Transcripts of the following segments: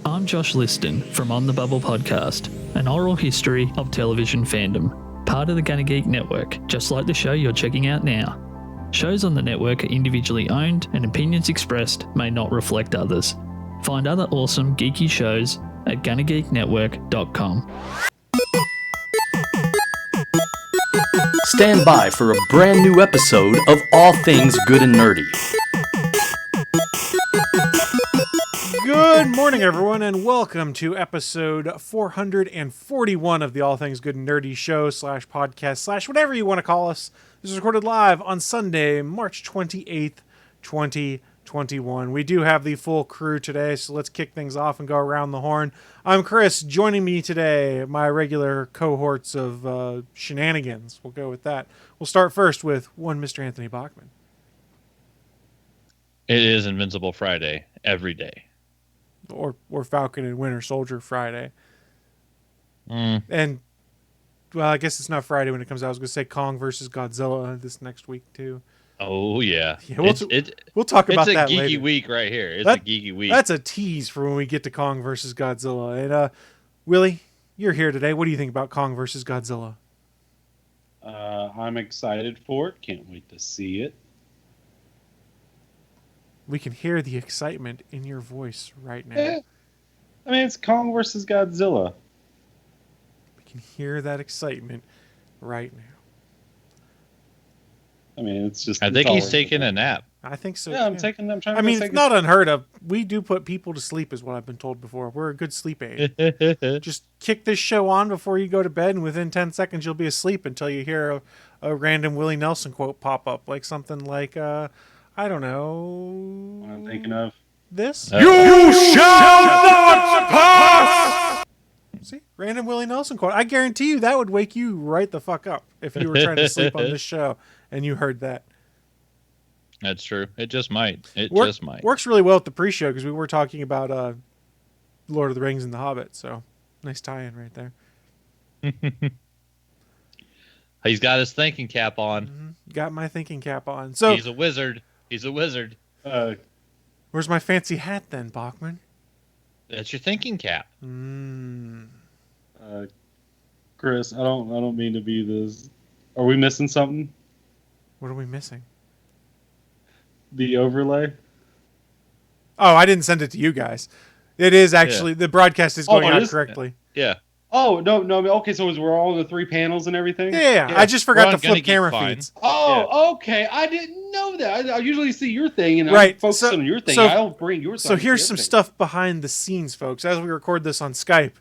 I'm Josh Liston from On the Bubble podcast, an oral history of television fandom, part of the Gonna Geek Network, just like the show you're checking out now. Shows on the network are individually owned, and opinions expressed may not reflect others. Find other awesome geeky shows at GonnaGeekNetwork.com. Stand by for a brand new episode of All Things Good and Nerdy. Good morning, everyone, and welcome to episode 441 of the All Things Good and Nerdy show / podcast / whatever you want to call us. This is recorded live on Sunday, March 28th, 2021. We do have the full crew today, so let's kick things off and go around the horn. I'm Chris. Joining me today, my regular cohorts of shenanigans. We'll go with that. We'll start first with one Mr. Anthony Bachman. It is Invincible Friday every day. Or Falcon and Winter Soldier Friday. And, well, I guess it's not Friday when it comes out. I was going to say Kong versus Godzilla this next week, too. Oh, yeah. We'll talk about that later. It's a geeky week right here. It's a geeky week. That's a tease for when we get to Kong versus Godzilla. And, Willie, you're here today. What do you think about Kong versus Godzilla? I'm excited for it. Can't wait to see it. We can hear the excitement in your voice right now. Yeah. I mean, it's Kong versus Godzilla. We can hear that excitement right now. I mean, it's just... I think he's taking a nap. I think so. Yeah, I'm trying to... It's not unheard of. We do put people to sleep, is what I've been told before. We're a good sleep aid. Just kick this show on before you go to bed, and within 10 seconds you'll be asleep until you hear a random Willie Nelson quote pop up, like something like... I don't know. What I'm thinking of. This? You shall not pass! See? Random Willie Nelson quote. I guarantee you that would wake you right the fuck up if you were trying to sleep on this show and you heard that. That's true. It just might. Just might. Works really well at the pre-show because we were talking about Lord of the Rings and The Hobbit. So nice tie-in right there. He's got his thinking cap on. Mm-hmm. Got my thinking cap on. So he's a wizard. He's a wizard. Where's my fancy hat then, Bachman? That's your thinking cap. Chris, I don't mean to be this. Are we missing something? What are we missing? The overlay. Oh, I didn't send it to you guys. It is actually the broadcast is going out correctly. Yeah. Oh, no. Okay, so we're all the three panels and everything? Yeah. I just forgot to flip camera feeds. Oh, okay. I didn't know that. I usually see your thing, and I focus on your thing. I don't bring yours. So here's some stuff behind the scenes, folks. As we record this on Skype,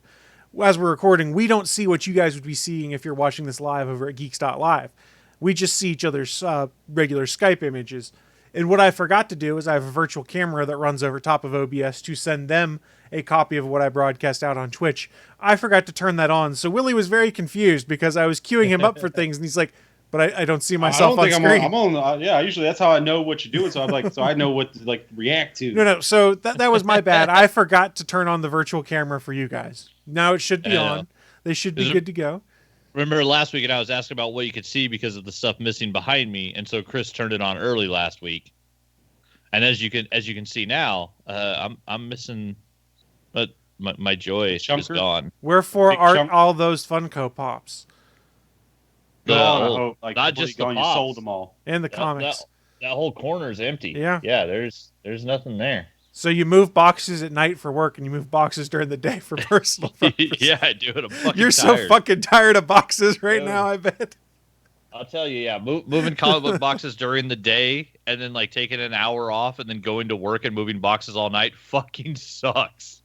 as we're recording, we don't see what you guys would be seeing if you're watching this live over at Geeks.live. We just see each other's regular Skype images. And what I forgot to do is I have a virtual camera that runs over top of OBS to send them a copy of what I broadcast out on Twitch. I forgot to turn that on. So Willie was very confused because I was queuing him up for things. And he's like, but I don't see myself on screen. I'm on, usually that's how I know what you're doing. So I'm like, so I know what to react to. No. So that was my bad. I forgot to turn on the virtual camera for you guys. Now it should be on. They should be good to go. Remember last week, and I was asking about what you could see because of the stuff missing behind me, and so Chris turned it on early last week. And as you can see now, I'm missing, but my joy is just gone. Wherefore are all those Funko Pops? Not just the Pops. You sold them all. And the comics. That whole corner is empty. Yeah. There's nothing there. So you move boxes at night for work, and you move boxes during the day for personal purposes. Yeah, I do it. I'm fucking You're tired. so fucking tired of boxes right now, I bet. I'll tell you, moving comic book boxes during the day and then taking an hour off and then going to work and moving boxes all night fucking sucks.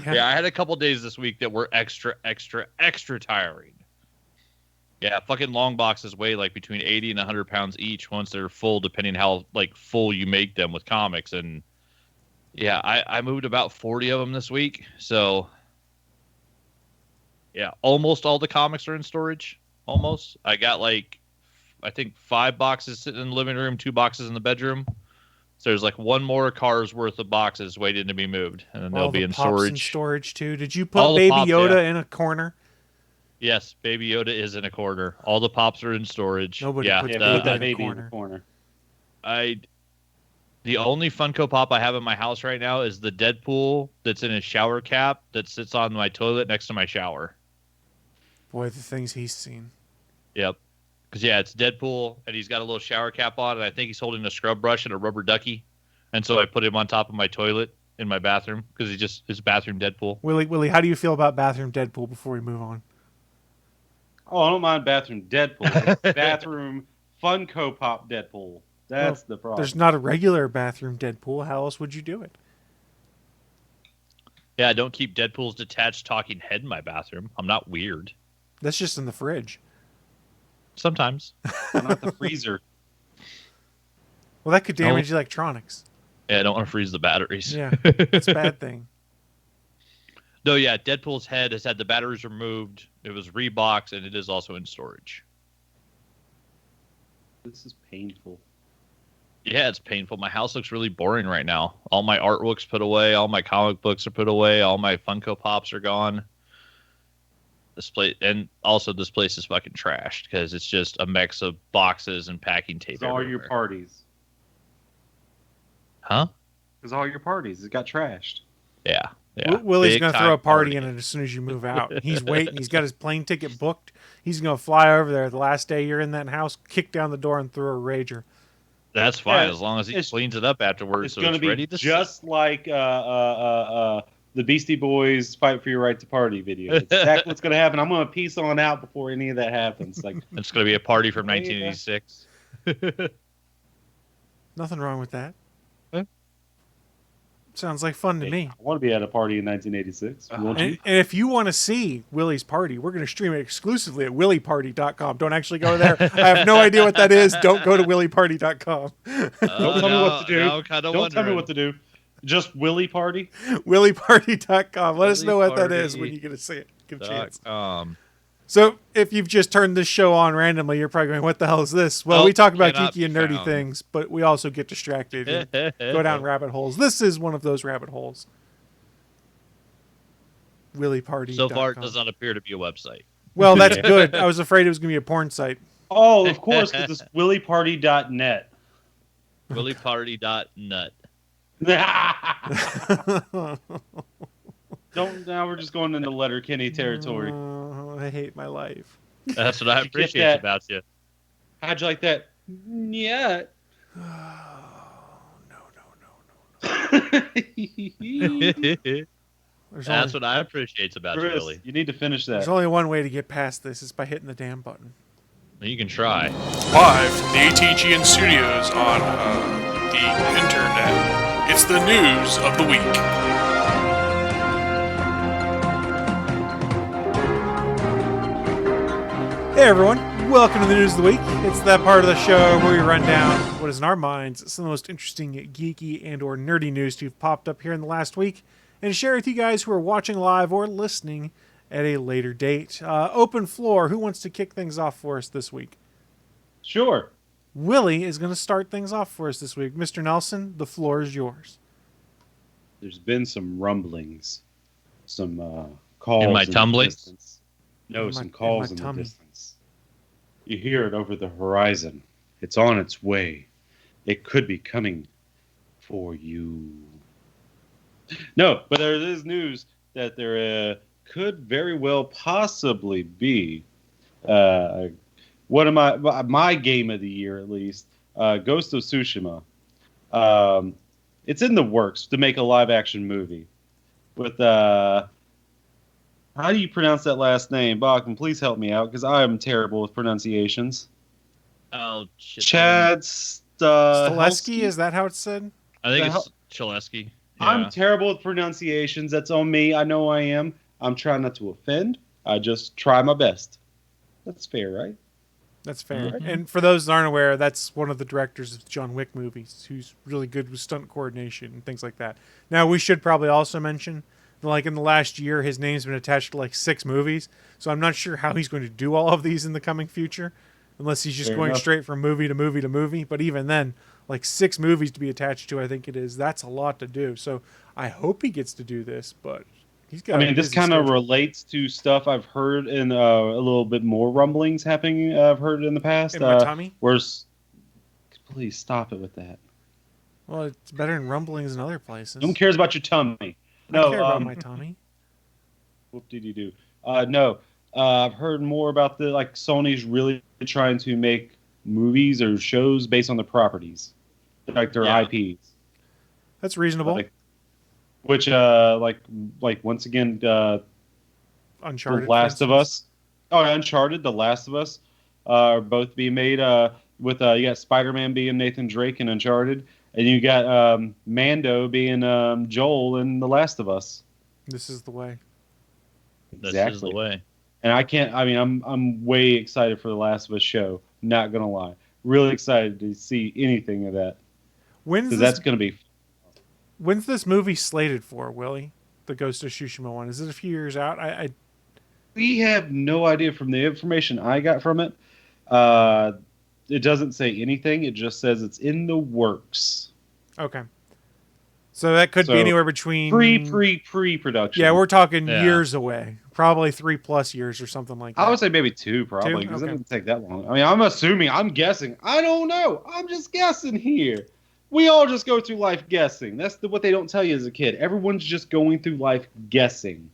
Yeah, I had a couple days this week that were extra tiring. Yeah, fucking long boxes weigh between 80 and 100 pounds each once they're full, depending how full you make them with comics. And yeah, I moved about 40 of them this week. So yeah, almost all the comics are in storage. Almost. I got I think 5 boxes sitting in the living room, 2 boxes in the bedroom. So there's one more car's worth of boxes waiting to be moved, and then they'll be in storage. In storage too. Did you put Baby Yoda in a corner? Yes, Baby Yoda is in a corner. All the Pops are in storage. Nobody puts Baby in a corner. I The only Funko Pop I have in my house right now is the Deadpool that's in his shower cap that sits on my toilet next to my shower. Boy, the things he's seen. Yep. Because, yeah, it's Deadpool, and he's got a little shower cap on, and I think he's holding a scrub brush and a rubber ducky. And so I put him on top of my toilet in my bathroom because he's bathroom Deadpool. Willie, how do you feel about bathroom Deadpool before we move on? Oh, I don't mind bathroom Deadpool. Bathroom Funko Pop Deadpool. That's the problem. There's not a regular bathroom Deadpool. How else would you do it? Yeah, I don't keep Deadpool's detached talking head in my bathroom. I'm not weird. That's just in the fridge. Sometimes. Not the freezer. Well, that could damage electronics. Yeah, I don't want to freeze the batteries. Yeah, that's a bad thing. No, yeah, Deadpool's head has had the batteries removed. It was reboxed, and it is also in storage. This is painful. Yeah, it's painful. My house looks really boring right now. All my artworks put away. All my comic books are put away. All my Funko Pops are gone. This place is fucking trashed because it's just a mix of boxes and packing tape. It's all your parties. Huh? Because all your parties, it got trashed. Yeah. Willie's going to throw a party in it as soon as you move out. He's waiting. He's got his plane ticket booked. He's going to fly over there the last day you're in that house, kick down the door, and throw a rager. That's fine as long as he cleans it up afterwards. It's going to be just like the Beastie Boys "Fight for Your Right to Party" video. It's exactly what's going to happen. I'm going to peace on out before any of that happens. Like it's going to be a party from 1986. Nothing wrong with that. Sounds like fun to me. I want to be at a party in 1986. And if you want to see Willie's party, we're going to stream it exclusively at willieparty.com. Don't actually go there. I have no idea what that is. Don't go to willieparty.com. Don't tell me what to do. Don't tell me what to do. Just Willie Party? willieparty.com. Let us know what that is when you get to see it. Give a chance. So if you've just turned this show on randomly, you're probably going, what the hell is this? Well, we talk about geeky and nerdy things, but we also get distracted and go down rabbit holes. This is one of those rabbit holes. willieparty.com. So far, it does not appear to be a website. Well, that's good. I was afraid it was going to be a porn site. Oh, of course, because it's willieparty.net. willieparty.net. Now we're just going into Letterkenny territory. I hate my life. That's what I appreciate about you. How'd you like that? Yeah. No. That's what I appreciate about you, Billy. You need to finish that. There's only one way to get past this. It's by hitting the damn button. You can try. Live from the ATGN studios on the internet, it's the news of the week. Hey everyone, welcome to the News of the Week. It's that part of the show where we run down what is in our minds some of the most interesting geeky and or nerdy news to have popped up here in the last week and share with you guys who are watching live or listening at a later date. Open floor, who wants to kick things off for us this week? Sure. Willie is going to start things off for us this week. Mr. Nelson, the floor is yours. There's been some rumblings, some calls in my tumbling. No, some calls in the distance. You hear it over the horizon. It's on its way. It could be coming for you. No, but there is news that there could very well possibly be one of my game of the year, at least, Ghosts of Tsushima. It's in the works to make a live-action movie with how do you pronounce that last name? Bachman, please help me out, because I am terrible with pronunciations. Oh, shit. Chad Stileski, is that how it's said? I think it's Chileski. Yeah. I'm terrible with pronunciations. That's on me. I know I am. I'm trying not to offend. I just try my best. That's fair, right? That's fair. Mm-hmm. And for those that aren't aware, that's one of the directors of John Wick movies, who's really good with stunt coordination and things like that. Now, we should probably also mention, like in the last year, his name's been attached to like 6 movies. So I'm not sure how he's going to do all of these in the coming future, unless he's just going straight from movie to movie to movie. But even then, like 6 movies to be attached to, I think it is. That's a lot to do. So I hope he gets to do this, but he's got. I mean, this kind of relates to stuff I've heard in a little bit more rumblings happening. I've heard in the past. In my tummy? Please stop it with that. Well, it's better than rumblings in other places. No one cares about your tummy. No, I care about my tummy. What did you do? No, I've heard more about Sony's really trying to make movies or shows based on the properties, like their IPs. That's reasonable. Which once again, Uncharted, The Last of Us. Oh, Uncharted, The Last of Us, are both being made. With you got Spider-Man being Nathan Drake in Uncharted, and you got Mando being Joel in The Last of Us. This is the way. Exactly. This is the way. And I'm way excited for the Last of Us show. Not gonna lie, really excited to see anything of that. That's gonna be. When's this movie slated for, Willie? The Ghost of Tsushima one. Is it a few years out? We have no idea from the information I got from it. It doesn't say anything. It just says it's in the works. Okay. So that could be anywhere between pre-production. Yeah, we're talking years away. Probably 3+ years or something like that. I would say maybe 2, probably, because it doesn't take that long. I mean, I'm guessing. I don't know. I'm just guessing here. We all just go through life guessing. That's what they don't tell you as a kid. Everyone's just going through life guessing.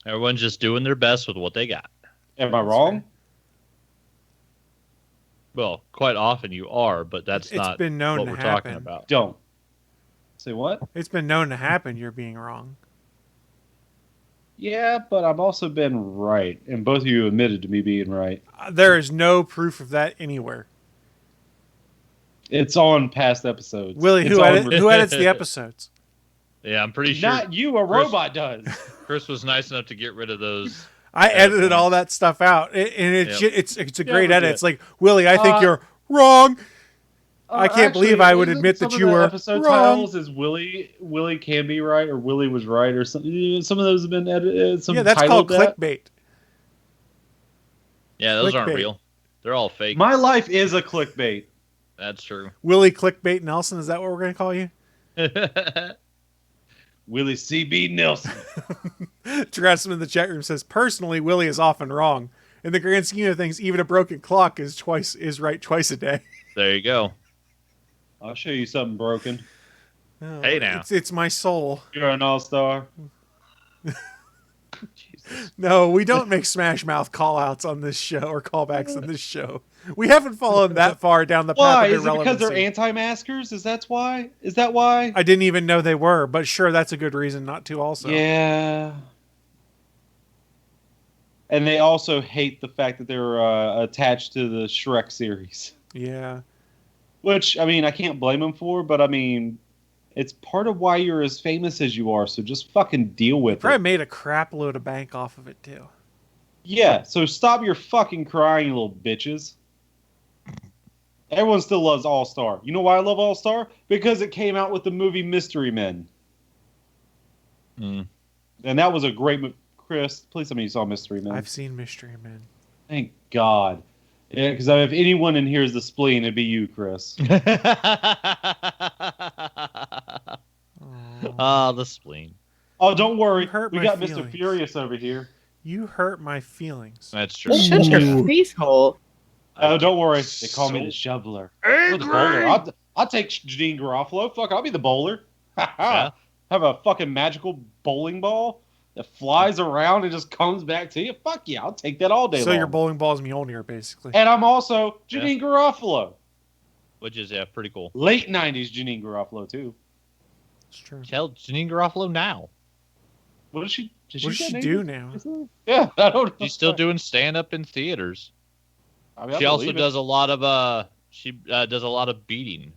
Everyone's just doing their best with what they got. Am I wrong? Well, quite often you are, but that's not been known what to we're happen. talking about. Don't. Say what? It's been known to happen. You're being wrong. Yeah, but I've also been right, and both of you admitted to me being right. There is no proof of that anywhere. It's on past episodes. Willie, who edits the episodes? Yeah, I'm pretty sure. Not you, a robot does. Chris was nice enough to get rid of those. I edited all that stuff out, and it's a great edit. It's like, Willie, I think you're wrong. I can't believe I would admit that you were episode wrong. Titles is Willie can be right, or Willie was right, or something. Some of those have been edited. That's called clickbait. Yeah, those aren't real. They're all fake. My life is a clickbait. That's true. Willie Clickbait Nelson, is that what we're going to call you? Willie CB Nelson. Dressman in the chat room says, personally, Willie is often wrong. In the grand scheme of things, even a broken clock is right twice a day. There you go. I'll show you something broken. Oh, hey now. It's my soul. You're an all-star. Jesus. No, we don't make Smash Mouth call-outs on this show or callbacks on this show. We haven't fallen that far down the path of irrelevancy. Why? Is it because they're anti-maskers? Is that why? Is that why? I didn't even know they were, but sure, that's a good reason not to also. Yeah. And they also hate the fact that they're attached to the Shrek series. Yeah. Which, I mean, I can't blame them for, but I mean, it's part of why you're as famous as you are, so just fucking deal with it. Probably made a crap load of bank off of it, too. Yeah, so stop your fucking crying, you little bitches. Everyone still loves All-Star. You know why I love All-Star? Because it came out with the movie Mystery Men. Mm. And that was a great movie. Chris, please tell me you saw Mystery Men. I've seen Mystery Men. Thank God. Yeah, because if anyone in here is the spleen, it'd be you, Chris. The spleen. Oh, don't worry. We got feelings. Mr. Furious over here. You hurt my feelings. That's true. Shut your face hole. Oh, don't worry. They call me the shoveler. Or the bowler. I'll take Janine Garofalo. Fuck, I'll be the bowler. Yeah. Have a fucking magical bowling ball that flies around and just comes back to you. Fuck yeah, I'll take that all day long. So your bowling ball is Mjolnir, basically. And I'm also Janine Garofalo. Which is, pretty cool. Late 90s Janine Garofalo, too. It's true. Tell Janine Garofalo now. What does she do now? Yeah, I don't know. She's still doing stand-up in theaters. I mean, She also does a lot of beading.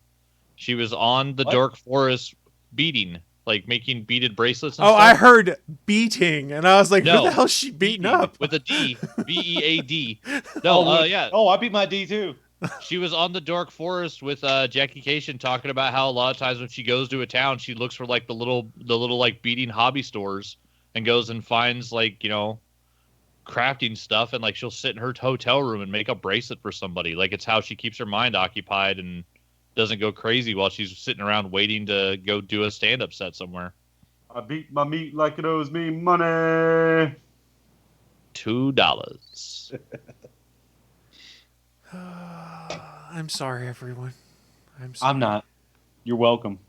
She was on the Dark Forest beading, like making beaded bracelets and stuff. I heard beating, and I was like, No, who the hell is she beating up? With a D. B-E-A-D. No, yeah. Oh, I beat my D, too. She was on the Dark Forest with Jackie Cation talking about how a lot of times when she goes to a town, she looks for like the little like beading hobby stores and goes and finds like, crafting stuff, and like she'll sit in her hotel room and make a bracelet for somebody. Like it's how she keeps her mind occupied and doesn't go crazy while she's sitting around waiting to go do a stand-up set somewhere. I beat my meat like it owes me money. $2. I'm sorry, everyone. I'm not. You're welcome.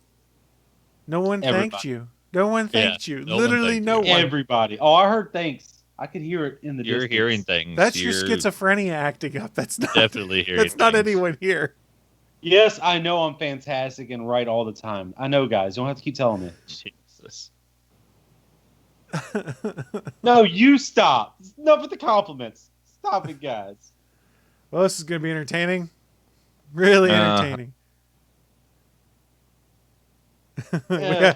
No one thanked you. No one thanked you. Literally no one. Everybody. Oh, I heard thanks. I could hear it in the distance. You're hearing things. That's your schizophrenia acting up. That's not definitely hearing. That's not anyone here. Yes, I know I'm fantastic and right all the time. I know, guys. You don't have to keep telling me. Jesus. No, you stop. Enough with the compliments. Stop it, guys. Well, this is going to be entertaining. Really entertaining. Yeah.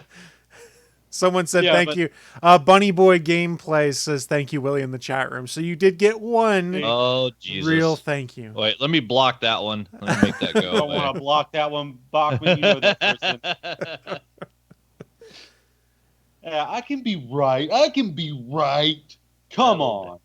Someone said thank you. Bunny Boy Gameplay says thank you, Willie, in the chat room. So you did get one real thank you. Wait, let me block that one. Let me make that go. I don't want to block that one, Bachman. You know that person. Yeah, I can be right. Come on.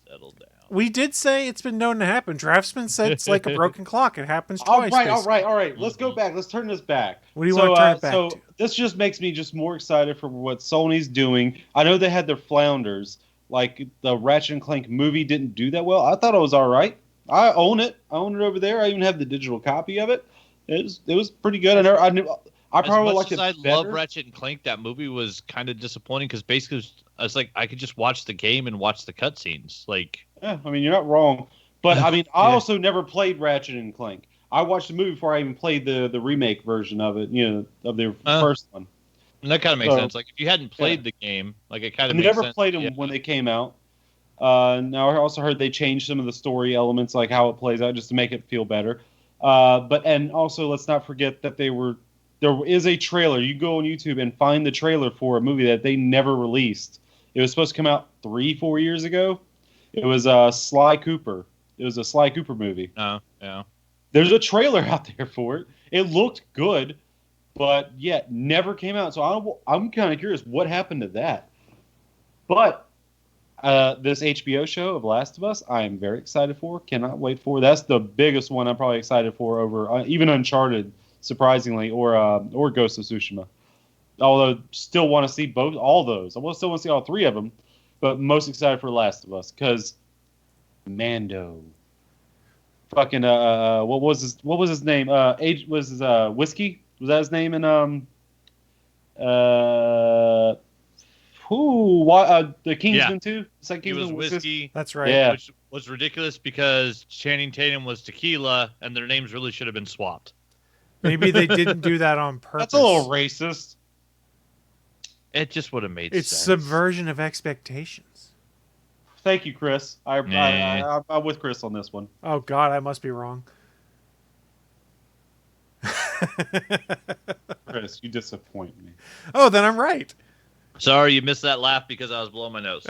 Settle down. We did say it's been known to happen. Draftsman said it's like a broken clock. It happens twice. All right. Let's go back. Let's turn this back. What do you want to turn it back to? This just makes me just more excited for what Sony's doing. I know they had their flounders. Like the Ratchet & Clank movie didn't do that well. I thought it was all right. I own it. I own it over there. I even have the digital copy of it. It was pretty good. I probably liked it better. I love Ratchet & Clank. That movie was kind of disappointing because basically I was like, I could just watch the game and watch the cutscenes. Like, yeah, I mean, you're not wrong. But I mean, I also never played Ratchet & Clank. I watched the movie before I even played the remake version of it. You know, of the first one. And that kind of makes sense. Like, if you hadn't played the game, like it kind of makes sense. Never played them when they came out. Now I also heard they changed some of the story elements, like how it plays out, just to make it feel better. And also let's not forget that there is a trailer. You go on YouTube and find the trailer for a movie that they never released. It was supposed to come out 3-4 years ago. It was Sly Cooper. It was a Sly Cooper movie. Oh, yeah. There's a trailer out there for it. It looked good, but yet never came out. So I'm kind of curious what happened to that. But this HBO show of Last of Us, I am very excited for. Cannot wait for. That's the biggest one I'm probably excited for over even Uncharted, surprisingly, or Ghosts of Tsushima. Although still want to see all those. I still want to see all three of them, but most excited for Last of Us because Mando. Fucking what was his name? Whiskey? Was that his name in the Kingsman 2? It's like he was Whiskey. That's right. Yeah. Which was ridiculous because Channing Tatum was Tequila and their names really should have been swapped. Maybe they didn't do that on purpose. That's a little racist. It just would have made sense. It's subversion of expectations. Thank you, Chris. I'm with Chris on this one. Oh, God, I must be wrong. Chris, you disappoint me. Oh, then I'm right. Sorry, you missed that laugh because I was blowing my nose.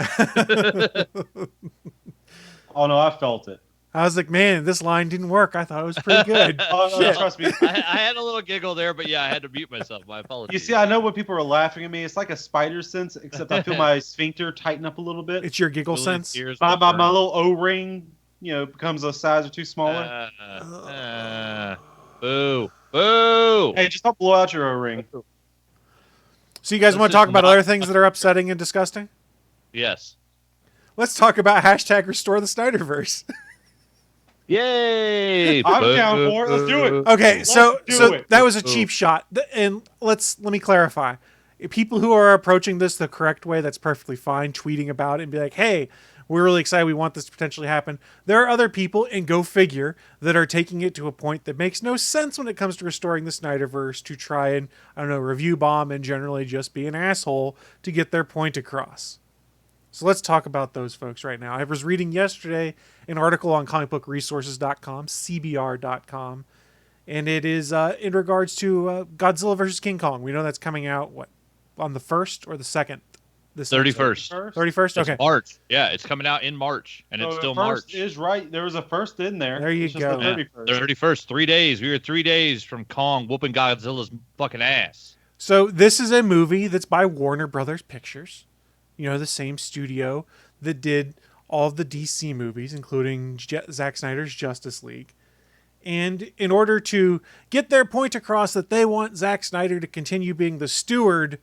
Oh, no, I felt it. I was like, man, this line didn't work. I thought it was pretty good. Oh, no, trust me. I had a little giggle there, but yeah, I had to mute myself. My apologies. You see, I know when people are laughing at me, it's like a spider sense, except I feel my sphincter tighten up a little bit. It's your giggle sense? My little O-ring, becomes a size or two smaller. Boo. Boo. Hey, just don't blow out your O-ring. So you guys want to talk about other things that are upsetting and disgusting? Yes. Let's talk about hashtag restore the Snyderverse. Yay! I'm down for it. Let's do it. Okay, so it. that was a cheap shot. And let me clarify. People who are approaching this the correct way, that's perfectly fine, tweeting about it and be like, hey, we're really excited. We want this to potentially happen. There are other people, and go figure, that are taking it to a point that makes no sense when it comes to restoring the Snyderverse to try and, review bomb and generally just be an asshole to get their point across. So let's talk about those folks right now. I was reading yesterday an article on comicbookresources.com, cbr.com, and it is in regards to Godzilla vs. King Kong. We know that's coming out, on the 1st or the 2nd? The 31st. 31st? Okay. It's March. Yeah, it's coming out in March, and it's still March. Is right. There was a first in there. There you go. The 31st. 3 days. We were 3 days from Kong whooping Godzilla's fucking ass. So this is a movie that's by Warner Brothers Pictures. The same studio that did all of the DC movies, including Zack Snyder's Justice League. And in order to get their point across that they want Zack Snyder to continue being the steward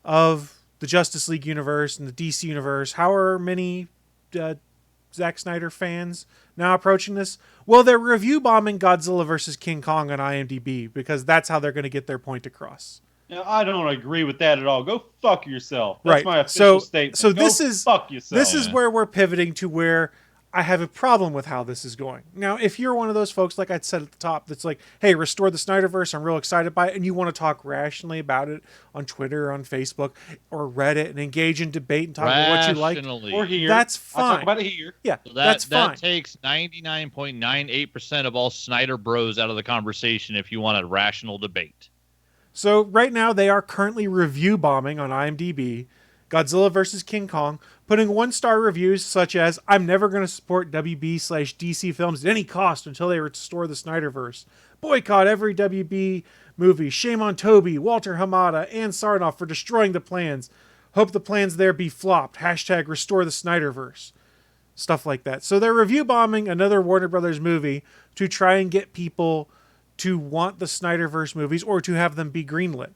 of the Justice League universe and the DC universe, however many Zack Snyder fans now approaching this? Well, they're review bombing Godzilla versus King Kong on IMDb because that's how they're going to get their point across. Now, I don't agree with that at all. Go fuck yourself. That's my official statement. So Go fuck yourself. This is where we're pivoting to where I have a problem with how this is going. Now, if you're one of those folks, like I said at the top, that's like, hey, restore the Snyderverse, I'm real excited by it, and you want to talk rationally about it on Twitter, or on Facebook, or Reddit, and engage in debate and talk about what you like, or here, that's fine. I'll talk about it here. Yeah, so that's fine. That takes 99.98% of all Snyder bros out of the conversation if you want a rational debate. So right now, they are currently review bombing on IMDb Godzilla vs. King Kong, putting 1-star reviews such as, I'm never going to support WB/DC films at any cost until they restore the Snyderverse. Boycott every WB movie. Shame on Toby, Walter Hamada, and Sarnoff for destroying the plans. Hope the plans there be flopped. # restore the Snyderverse. Stuff like that. So they're review bombing another Warner Brothers movie to try and get people to want the Snyderverse movies or to have them be greenlit.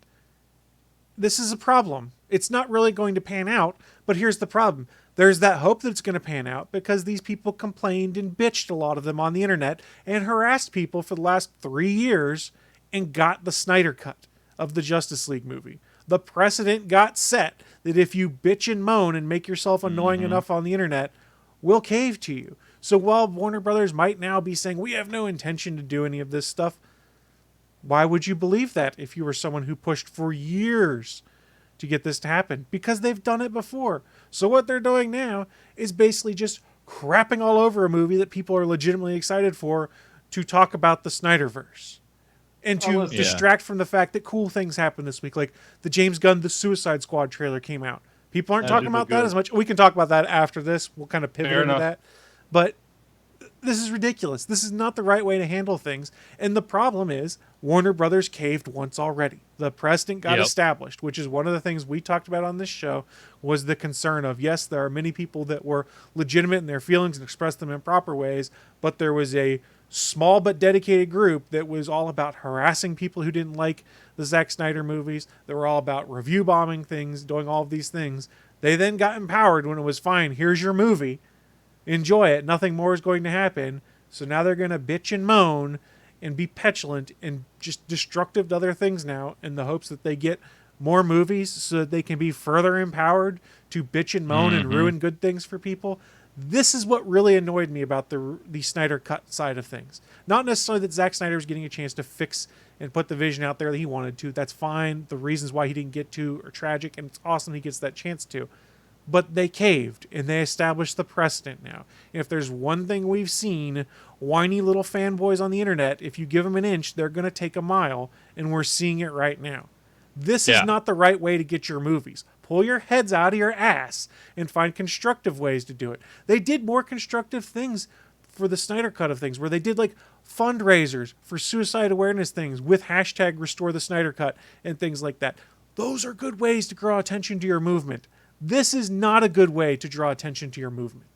This is a problem. It's not really going to pan out, but here's the problem. There's that hope that it's going to pan out because these people complained and bitched, a lot of them, on the internet and harassed people for the last 3 years and got the Snyder Cut of the Justice League movie. The precedent got set that if you bitch and moan and make yourself annoying enough on the internet, we'll cave to you. So while Warner Brothers might now be saying, we have no intention to do any of this stuff, why would you believe that if you were someone who pushed for years to get this to happen? Because they've done it before. So what they're doing now is basically just crapping all over a movie that people are legitimately excited for to talk about the Snyderverse. And to distract from the fact that cool things happened this week. Like the James Gunn The Suicide Squad trailer came out. People aren't talking about that as much. We can talk about that after this. We'll kind of pivot into that. But this is ridiculous. This is not the right way to handle things. And the problem is Warner Brothers caved once already. The precedent got established, which is one of the things we talked about on this show, was the concern of, yes, there are many people that were legitimate in their feelings and expressed them in proper ways, but there was a small but dedicated group that was all about harassing people who didn't like the Zack Snyder movies. They were all about review bombing things, doing all of these things. They then got empowered when it was fine. Here's your movie. Enjoy it. Nothing more is going to happen. So now they're going to bitch and moan and be petulant and just destructive to other things now in the hopes that they get more movies so that they can be further empowered to bitch and moan and ruin good things for people. This is what really annoyed me about the Snyder Cut side of things. Not necessarily that Zack Snyder was getting a chance to fix and put the vision out there that he wanted to. That's fine. The reasons why he didn't get to are tragic, and it's awesome he gets that chance to. But they caved, and they established the precedent now. And if there's one thing we've seen, whiny little fanboys on the internet, if you give them an inch, they're going to take a mile, and we're seeing it right now. This is not the right way to get your movies. Pull your heads out of your ass and find constructive ways to do it. They did more constructive things for the Snyder Cut of things, where they did like fundraisers for suicide awareness things with # restore the Snyder Cut and things like that. Those are good ways to draw attention to your movement. This is not a good way to draw attention to your movement.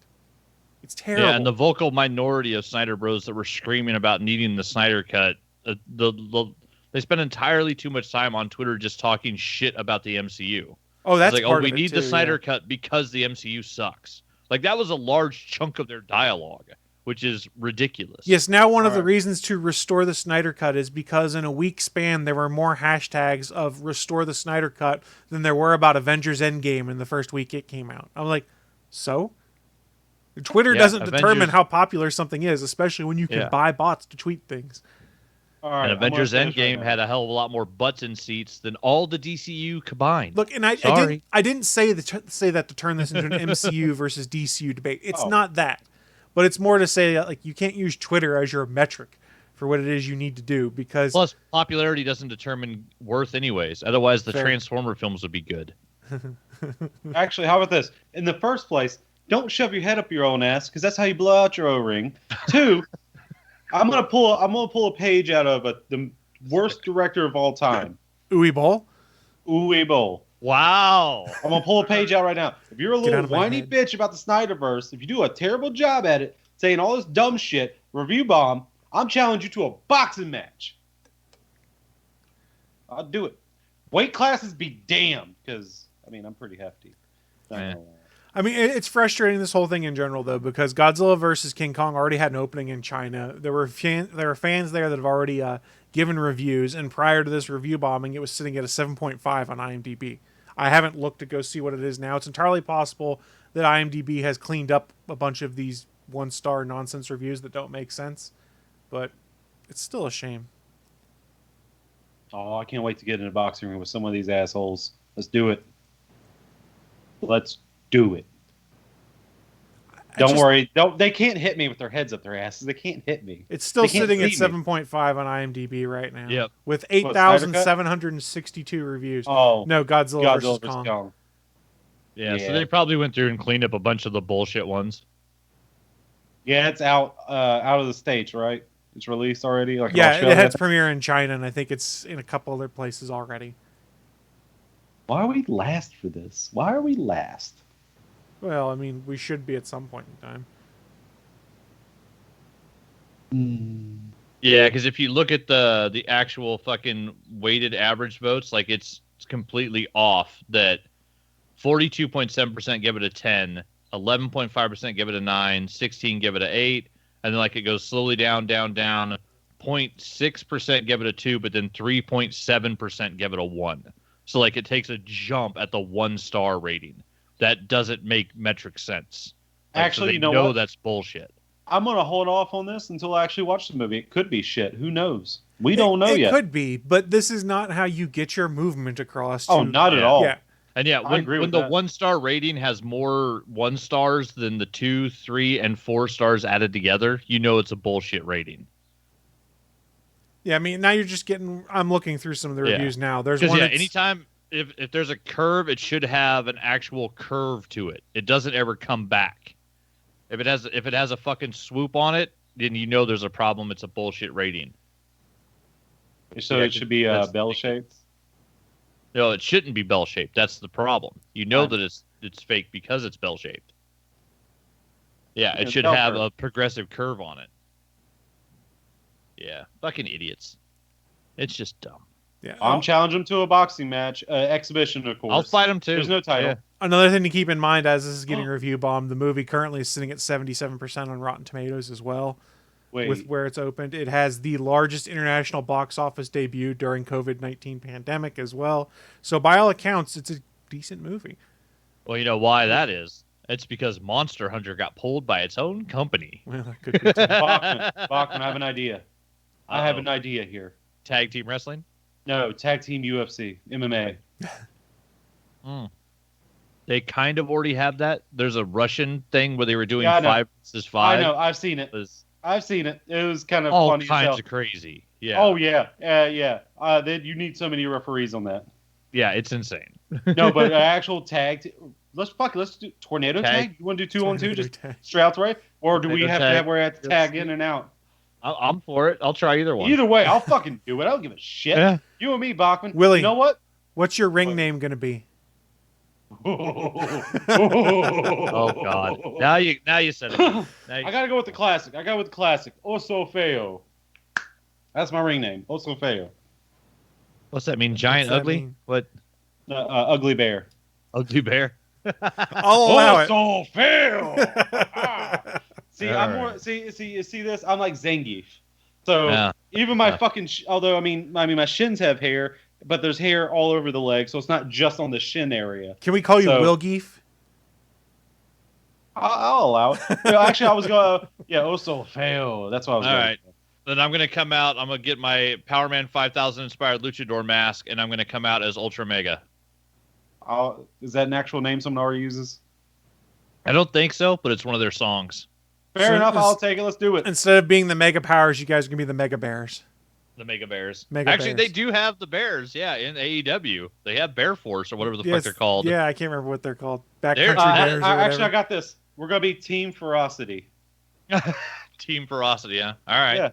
It's terrible. Yeah, and the vocal minority of Snyder Bros that were screaming about needing the Snyder Cut, they spend entirely too much time on Twitter just talking shit about the MCU. Oh, that's like, part we of it need too, the Snyder Cut because the MCU sucks. Like, that was a large chunk of their dialogue, which is ridiculous. Yes, now one of the reasons to restore the Snyder Cut is because in a week span there were more hashtags of restore the Snyder Cut than there were about Avengers Endgame in the first week it came out. I'm like, so? Twitter doesn't determine how popular something is, especially when you can buy bots to tweet things. All right, and Avengers Endgame had a hell of a lot more butts in seats than all the DCU combined. Look, and I didn't say that to turn this into an MCU versus DCU debate. It's not that. But it's more to say, like, you can't use Twitter as your metric for what it is you need to do, because... Plus, popularity doesn't determine worth anyways. Otherwise, the Transformer films would be good. Actually, how about this? In the first place, don't shove your head up your own ass, because that's how you blow out your O-ring. 2, I'm gonna pull a page out of the worst director of all time. Uwe Boll? Uwe Boll. Wow. I'm going to pull a page out right now. If you're a little whiny bitch about the Snyderverse, if you do a terrible job at it, saying all this dumb shit, review bomb, I'm challenging you to a boxing match. I'll do it. Weight classes be damned, because, I mean, I'm pretty hefty. I mean, it's frustrating, this whole thing in general, though, because Godzilla versus King Kong already had an opening in China. There were fans there that have already given reviews, and prior to this review bombing, it was sitting at a 7.5 on IMDb. I haven't looked to go see what it is now. It's entirely possible that IMDb has cleaned up a bunch of these one-star nonsense reviews that don't make sense, but it's still a shame. Oh, I can't wait to get in a boxing ring with some of these assholes. Let's do it. Let's do it. Don't worry. They can't hit me with their heads up their asses. They can't hit me. It's still sitting at 7.5 on IMDb right now. Yep. With 8,762 reviews. Oh. No, Godzilla versus Kong. Yeah, so they probably went through and cleaned up a bunch of the bullshit ones. Yeah, it's out of the States, right? It's released already? Like yeah, it had its premiere in China, and I think it's in a couple other places already. Why are we last for this? Why are we last? Well, I mean, we should be at some point in time. Yeah, because if you look at the actual fucking weighted average votes, like it's completely off. That 42.7% give it a 10, 11.5% give it a 9, 16 give it a 8, and then like it goes slowly down, 0.6% give it a 2, but then 3.7% give it a 1. So like it takes a jump at the 1-star rating. That doesn't make metric sense. Like, actually, so you know what? That's bullshit. I'm going to hold off on this until I actually watch the movie. It could be shit. Who knows? We don't know yet. It could be, but this is not how you get your movement across. Oh, not at all. Yeah. And yeah, when the 1-star rating has more 1-stars than the 2, 3, and 4 stars added together, you know it's a bullshit rating. Yeah, I mean, now you're just getting... I'm looking through some of the reviews now. There's one anytime... If there's a curve, it should have an actual curve to it. It doesn't ever come back. If it has a fucking swoop on it, then you know there's a problem. It's a bullshit rating. So it should be bell shaped. No, it shouldn't be bell shaped. That's the problem. You know that it's fake because it's bell shaped. Yeah, it should have a progressive curve on it. Yeah, fucking idiots. It's just dumb. Yeah, I'm challenging them to a boxing match, exhibition, of course. I'll fight them too. There's no title. Yeah. Another thing to keep in mind as this is getting review bombed, the movie currently is sitting at 77% on Rotten Tomatoes as well. With where it's opened. It has the largest international box office debut during COVID-19 pandemic as well. So by all accounts, it's a decent movie. Well, you know why that is? It's because Monster Hunter got pulled by its own company. Well, that could be Bachman, I have an idea. I have an idea here. Tag team wrestling? No, tag team UFC, MMA. They kind of already have that. There's a Russian thing where they were doing 5 versus 5. I know, I've seen it. I've seen it. It was kind of all funny. All kinds of crazy. Yeah. Oh yeah, yeah. You need so many referees on that. Yeah, it's insane. No, but actual tag. Let's do tornado tag. You want to do 2-on-2, just straight out the way, or do we have to have where I have to tag in and out? I'm for it. I'll try either one. Either way, I'll fucking do it. I don't give a shit. Yeah. You and me, Bachman. Willie, you know what? What's your ring name gonna be? Oh God! Now you said it. I gotta go with the classic. Oso Feo. That's my ring name. Oso Feo. What's that mean? Giant ugly? Mean? What? Ugly bear. Ugly bear. I'll allow it. Oso Feo. See, I'm more. See this. I'm like Zangief. So even my fucking. Although I mean, my shins have hair. But there's hair all over the leg, so it's not just on the shin area. Can we call you Wilgeef? I'll allow it. Actually, I was going to... Yeah, Oso Feo. That's what I was going to. All right. Then I'm going to come out. I'm going to get my Power Man 5000 inspired luchador mask, and I'm going to come out as Ultra Mega. Is that an actual name someone already uses? I don't think so, but it's one of their songs. Fair enough. I'll take it. Let's do it. Instead of being the Mega Powers, you guys are going to be the Mega Bears. The Mega Bears. Actually, they do have the Bears, in AEW. They have Bear Force or whatever the fuck they're called. Yeah, I can't remember what they're called. Backcountry Bears. Actually, I got this. We're gonna be Team Ferocity. Team Ferocity, yeah. All right. Yeah.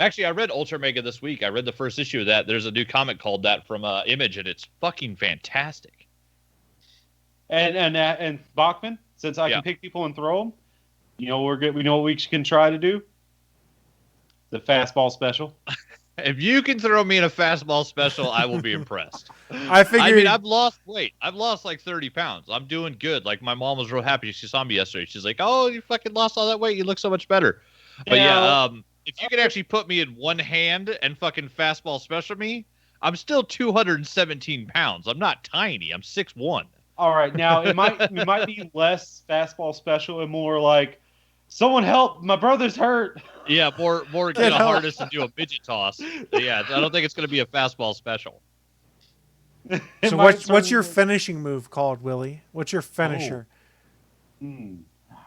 Actually, I read Ultra Mega this week. I read the first issue of that. There's a new comic called that from Image, and it's fucking fantastic. And Bachman, since I can pick people and throw them, you know we're good. We know what we can try to do. The fastball special. If you can throw me in a fastball special, I will be impressed. I mean, I've lost weight. I've lost like 30 pounds. I'm doing good. Like, my mom was real happy. She saw me yesterday. She's like, "Oh, you fucking lost all that weight. You look so much better." But if you could actually put me in one hand and fucking fastball special me, I'm still 217 pounds. I'm not tiny. I'm 6'1". All right, now it might be less fastball special and more like, someone help, my brother's hurt. Yeah, more get a harness and do a midget toss. But yeah, I don't think it's going to be a fastball special. So what's your finishing move called, Willie? What's your finisher?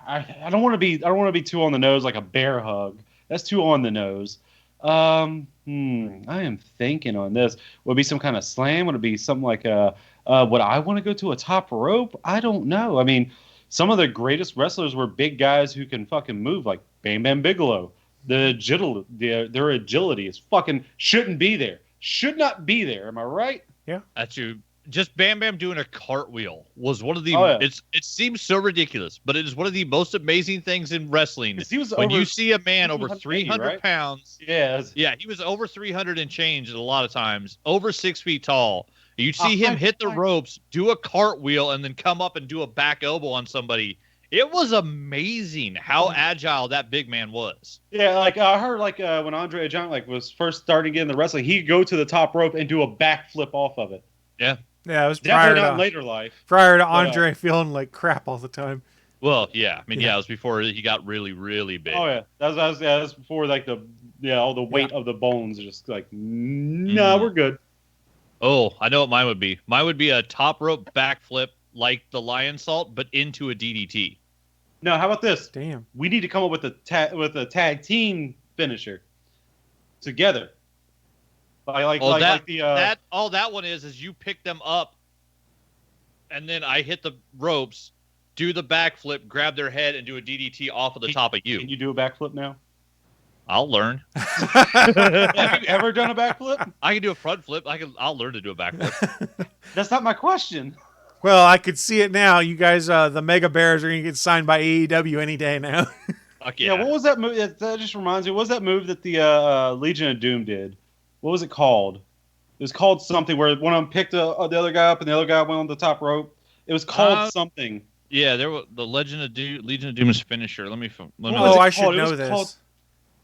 I don't want to be too on the nose like a bear hug. That's too on the nose. I am thinking on this. Would it be some kind of slam? Would it be something like would I want to go to a top rope? I don't know. I mean, some of the greatest wrestlers were big guys who can fucking move, like Bam Bam Bigelow. Their agility is fucking shouldn't be there. Should not be there. Am I right? Yeah. That's you. Just Bam Bam doing a cartwheel was one of the. Oh, yeah. It seems so ridiculous, but it is one of the most amazing things in wrestling. When you see a man over 300 right? pounds. Yeah. He was over 300 and change a lot of times, over 6 feet tall. You'd see him hit the ropes, do a cartwheel, and then come up and do a back elbow on somebody. It was amazing how agile that big man was. Yeah, like I heard, like when Andre Giant was first starting getting the wrestling, he'd go to the top rope and do a backflip off of it. Yeah. Yeah, it was definitely not later life. Prior to Andre feeling like crap all the time. Well, yeah. I mean, it was before he got really, really big. Oh yeah, that was before like all the weight of the bones just like nah, we're good. Oh, I know what mine would be. Mine would be a top rope backflip like the lion salt, but into a DDT. No, how about this? Damn, we need to come up with a tag team finisher together. That one is you pick them up, and then I hit the ropes, do the backflip, grab their head, and do a DDT off of the top of you. Can you do a backflip now? I'll learn. Have you ever done a backflip? I can do a front flip. I'll learn to do a backflip. That's not my question. Well, I could see it now. You guys, the Mega Bears are going to get signed by AEW any day now. Fuck yeah. What was that move? That just reminds me. What was that move that the Legion of Doom did? What was it called? It was called something where one of them picked the other guy up and the other guy went on the top rope. It was called something. Yeah, there was the Legion of Doom's finisher. Let me I should know this.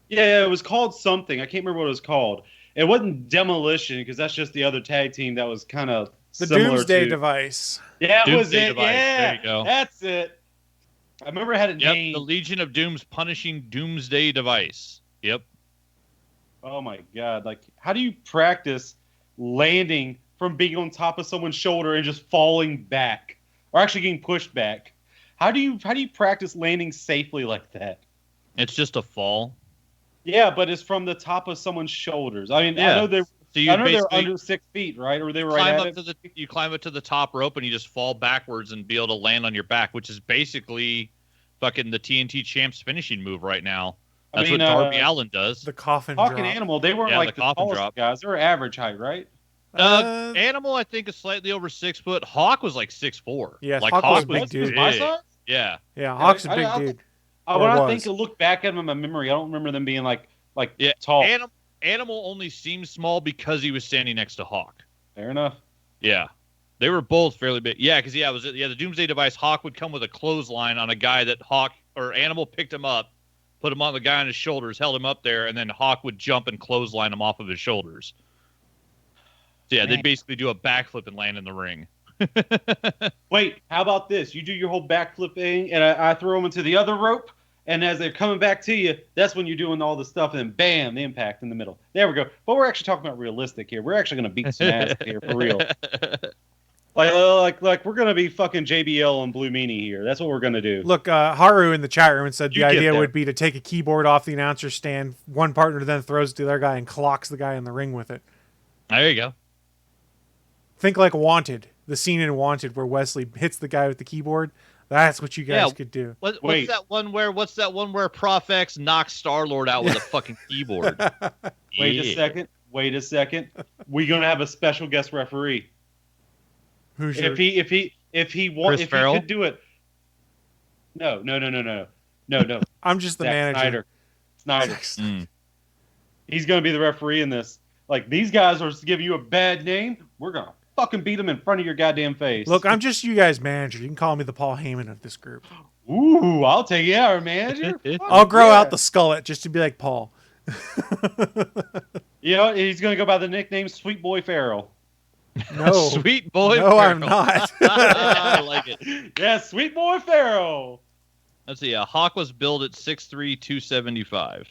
Yeah, it was called something. I can't remember what it was called. It wasn't Demolition because that's just the other tag team that was kind of the similar Doomsday to... Device. Yeah, that was Doomsday it. Device. Yeah, there you go. That's it. I remember it had a name. The Legion of Doom's punishing Doomsday Device. Yep. Oh my god! Like, how do you practice landing from being on top of someone's shoulder and just falling back, or actually getting pushed back? How do you practice landing safely like that? It's just a fall. Yeah, but it's from the top of someone's shoulders. I mean, yeah. I know they're under 6 feet, right? Or they were right at it. You climb up to the top rope and you just fall backwards and be able to land on your back, which is basically fucking the TNT Champ's finishing move right now. That's what Darby Allin does. The coffin Hawk drop. and Animal, they weren't like the tallest drop. guys. They were average height, right? Animal, I think, is slightly over 6 foot. Hawk was like 6'4". Yeah, like Hawk was a big dude. My size? Yeah. Yeah, Hawk's a big dude. When I look back at them in my memory, I don't remember them being like tall. Animal only seems small because he was standing next to Hawk. Fair enough. Yeah. They were both fairly big. Yeah, because the Doomsday Device, Hawk would come with a clothesline on a guy that Animal picked him up, put him on the guy on his shoulders, held him up there, and then Hawk would jump and clothesline him off of his shoulders. So yeah, they'd basically do a backflip and land in the ring. Wait, how about this? You do your whole backflip thing, and I throw them into the other rope, and as they're coming back to you, that's when you're doing all the stuff, and then bam, the impact in the middle. There we go. But we're actually talking about realistic here. We're actually going to beat some ass here for real. Like we're going to be fucking JBL and Blue Meanie here. That's what we're going to do. Look, Haru in the chat room said the idea would be to take a keyboard off the announcer stand. One partner then throws it to the other guy and clocks the guy in the ring with it. There you go. Think like Wanted. The scene in Wanted where Wesley hits the guy with the keyboard. That's what you guys could do. What's that one where Prof X knocks Star-Lord out with a fucking keyboard? Wait a second. We're gonna have a special guest referee. Who's if he could do it. No. I'm just the manager. Snyder. He's gonna be the referee in this. Like, these guys are giving you a bad name. We're going to fucking beat them in front of your goddamn face. Look, I'm just you guys' manager. You can call me the Paul Heyman of this group. Ooh, I'll take you, our manager. I'll grow out the skullet just to be like Paul. You know, he's going to go by the nickname Sweet Boy Farrell. No. Sweet Boy No, Farrell. I'm not. I like it. Yeah, Sweet Boy Farrell. Let's see. Hawk was billed at 6'3", 275.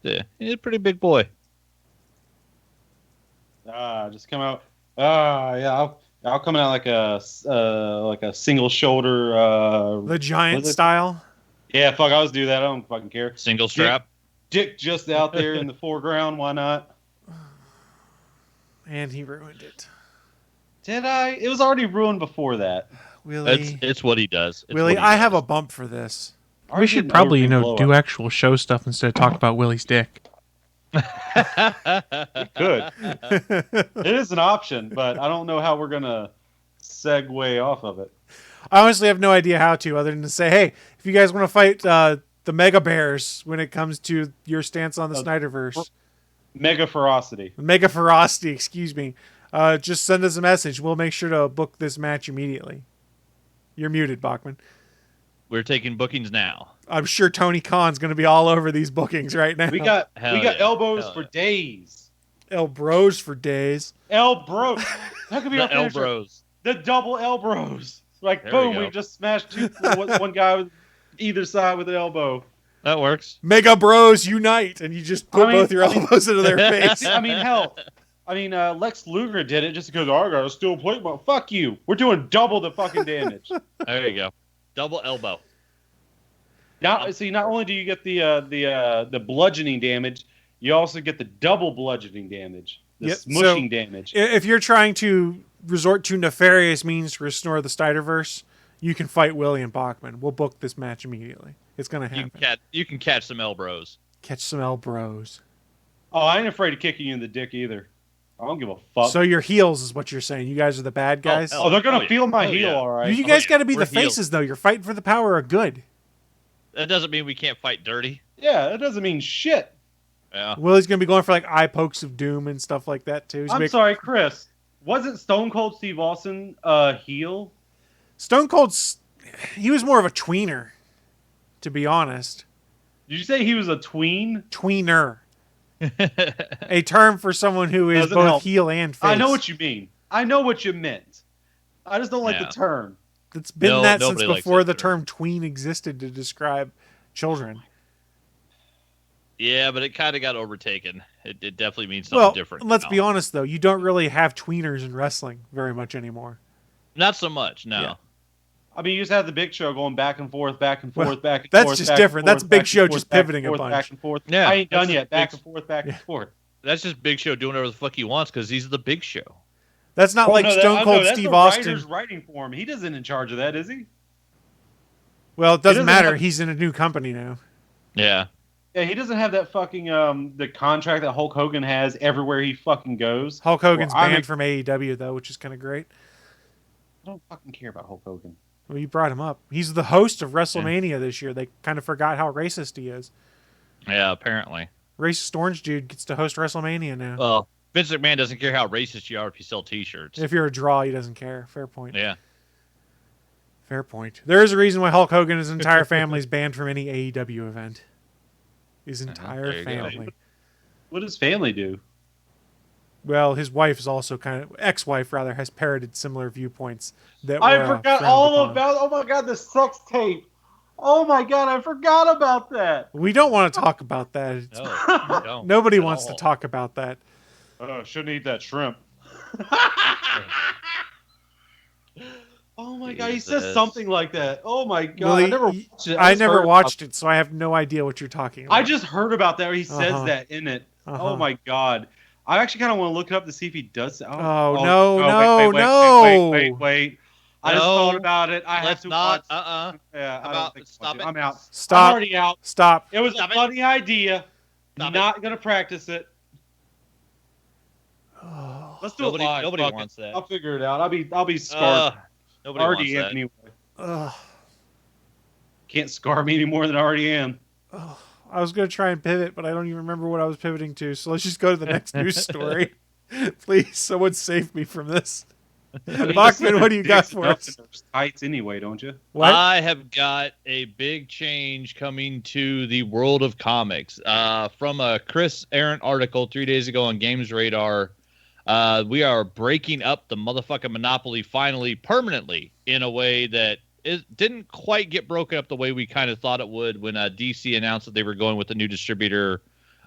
Yeah, he's a pretty big boy. Just come out. Yeah, I'll come out like a single shoulder. The giant style. Yeah, fuck, I'll just do that. I don't fucking care. Single strap. Dick just out there in the foreground. Why not? And he ruined it. Did I? It was already ruined before that. Willie. It's what he does. Willie, I have a bump for this. We should probably, do actual show stuff instead of talk about Willie's dick. It could. It is an option, but I don't know how we're gonna segue off of it. I honestly have no idea how to, other than to say, hey, if you guys want to fight the Mega Bears when it comes to your stance on the Snyderverse, Mega ferocity. Mega Ferocity, excuse me, just send us a message. We'll make sure to book this match immediately. You're muted, Bachman. We're taking bookings now. I'm sure Tony Khan's going to be all over these bookings right now. We got elbows for days. El Bros for days. El Bros. That could be our The El finisher. Bros. The double El Bros. Like, There boom, we go. we've just smashed one guy with either side with an elbow. That works. Mega Bros unite, and you just put both your elbows into their face. I mean, hell. Lex Luger did it just because I got a steel plate. Well, fuck you. We're doing double the fucking damage. There you go. Double elbow. Now, see, not only do you get the bludgeoning damage, you also get the double bludgeoning damage, the smushing damage. If you're trying to resort to nefarious means to restore the Snyderverse, you can fight Willie and Bachman. We'll book this match immediately. It's going to happen. You can catch some elbows. Catch some El Bros. Oh, I ain't afraid of kicking you in the dick either. I don't give a fuck. So your heels is what you're saying. You guys are the bad guys? Oh, they're going to feel my heel, all right. You guys got to be We're the faces, though. You're fighting for the power of good. That doesn't mean we can't fight dirty. Yeah, that doesn't mean shit. Yeah. Willie's going to be going for like eye pokes of doom and stuff like that, too. I'm sorry, Chris. Wasn't Stone Cold Steve Austin a heel? Stone Cold's... He was more of a tweener, to be honest. Did you say he was a tween? Tweener. A term for someone who is both heel and face. I know what you mean. I know what you meant. I just don't like the term. It's been that since before the term tween existed to describe children. Yeah, but it kind of got overtaken. It definitely means something different. Let's be honest, though. You don't really have tweeners in wrestling very much anymore. Not so much, no. Yeah. I mean, you just have the Big Show going back and forth, back and forth, back and that's forth. That's just different. That's Big Show just pivoting a bunch. Back and forth. Yeah, I ain't done yet. Back and forth, back and forth. That's just Big Show doing whatever the fuck he wants because he's the Big Show. That's not like Stone Cold Steve Austin. Writer's writing for him. He isn't in charge of that, is he? Well, it doesn't matter. He's in a new company now. Yeah. Yeah, he doesn't have that fucking the contract that Hulk Hogan has everywhere he fucking goes. Hulk Hogan's banned from AEW though, which is kind of great. I don't fucking care about Hulk Hogan. Well, you brought him up. He's the host of WrestleMania this year. They kind of forgot how racist he is. Yeah, apparently. Racist orange dude gets to host WrestleMania now. Well, Vince McMahon doesn't care how racist you are if you sell T-shirts. If you're a draw, he doesn't care. Fair point. Yeah. Fair point. There is a reason why Hulk Hogan and his entire family is banned from any AEW event. His entire family. What does family do? Well, his wife is also ex-wife rather, has parroted similar viewpoints. That I forgot all about. Oh my god, the sex tape. Oh my god, I forgot about that. We don't want to talk about that. No, don't. Nobody wants to talk about that. Shouldn't eat that shrimp. Oh my god, he says something like that. Oh my god, Willie, I never watched it, so I have no idea what you're talking about. I just heard about that. He says that in it. Oh my god. I actually kind of want to look it up to see if he does. No. Wait. I just thought about it. I have to watch. Yeah, I don't think stop it. I'm out. Stop. I'm already out. Stop. It was a funny idea. Not going to practice it. Let's do it live. Nobody wants that. I'll figure it out. I'll be scarred. Nobody already wants that. Anyway. Can't scar me any more than I already am. I was going to try and pivot, but I don't even remember what I was pivoting to. So let's just go to the next news story. Please, someone save me from this. Bachman, what do you got for us? Tights anyway, don't you? What? I have got a big change coming to the world of comics. From a Chris Arendt article 3 days ago on Games Radar, we are breaking up the motherfucking monopoly finally permanently in a way that it didn't quite get broken up the way we kind of thought it would when DC announced that they were going with a new distributor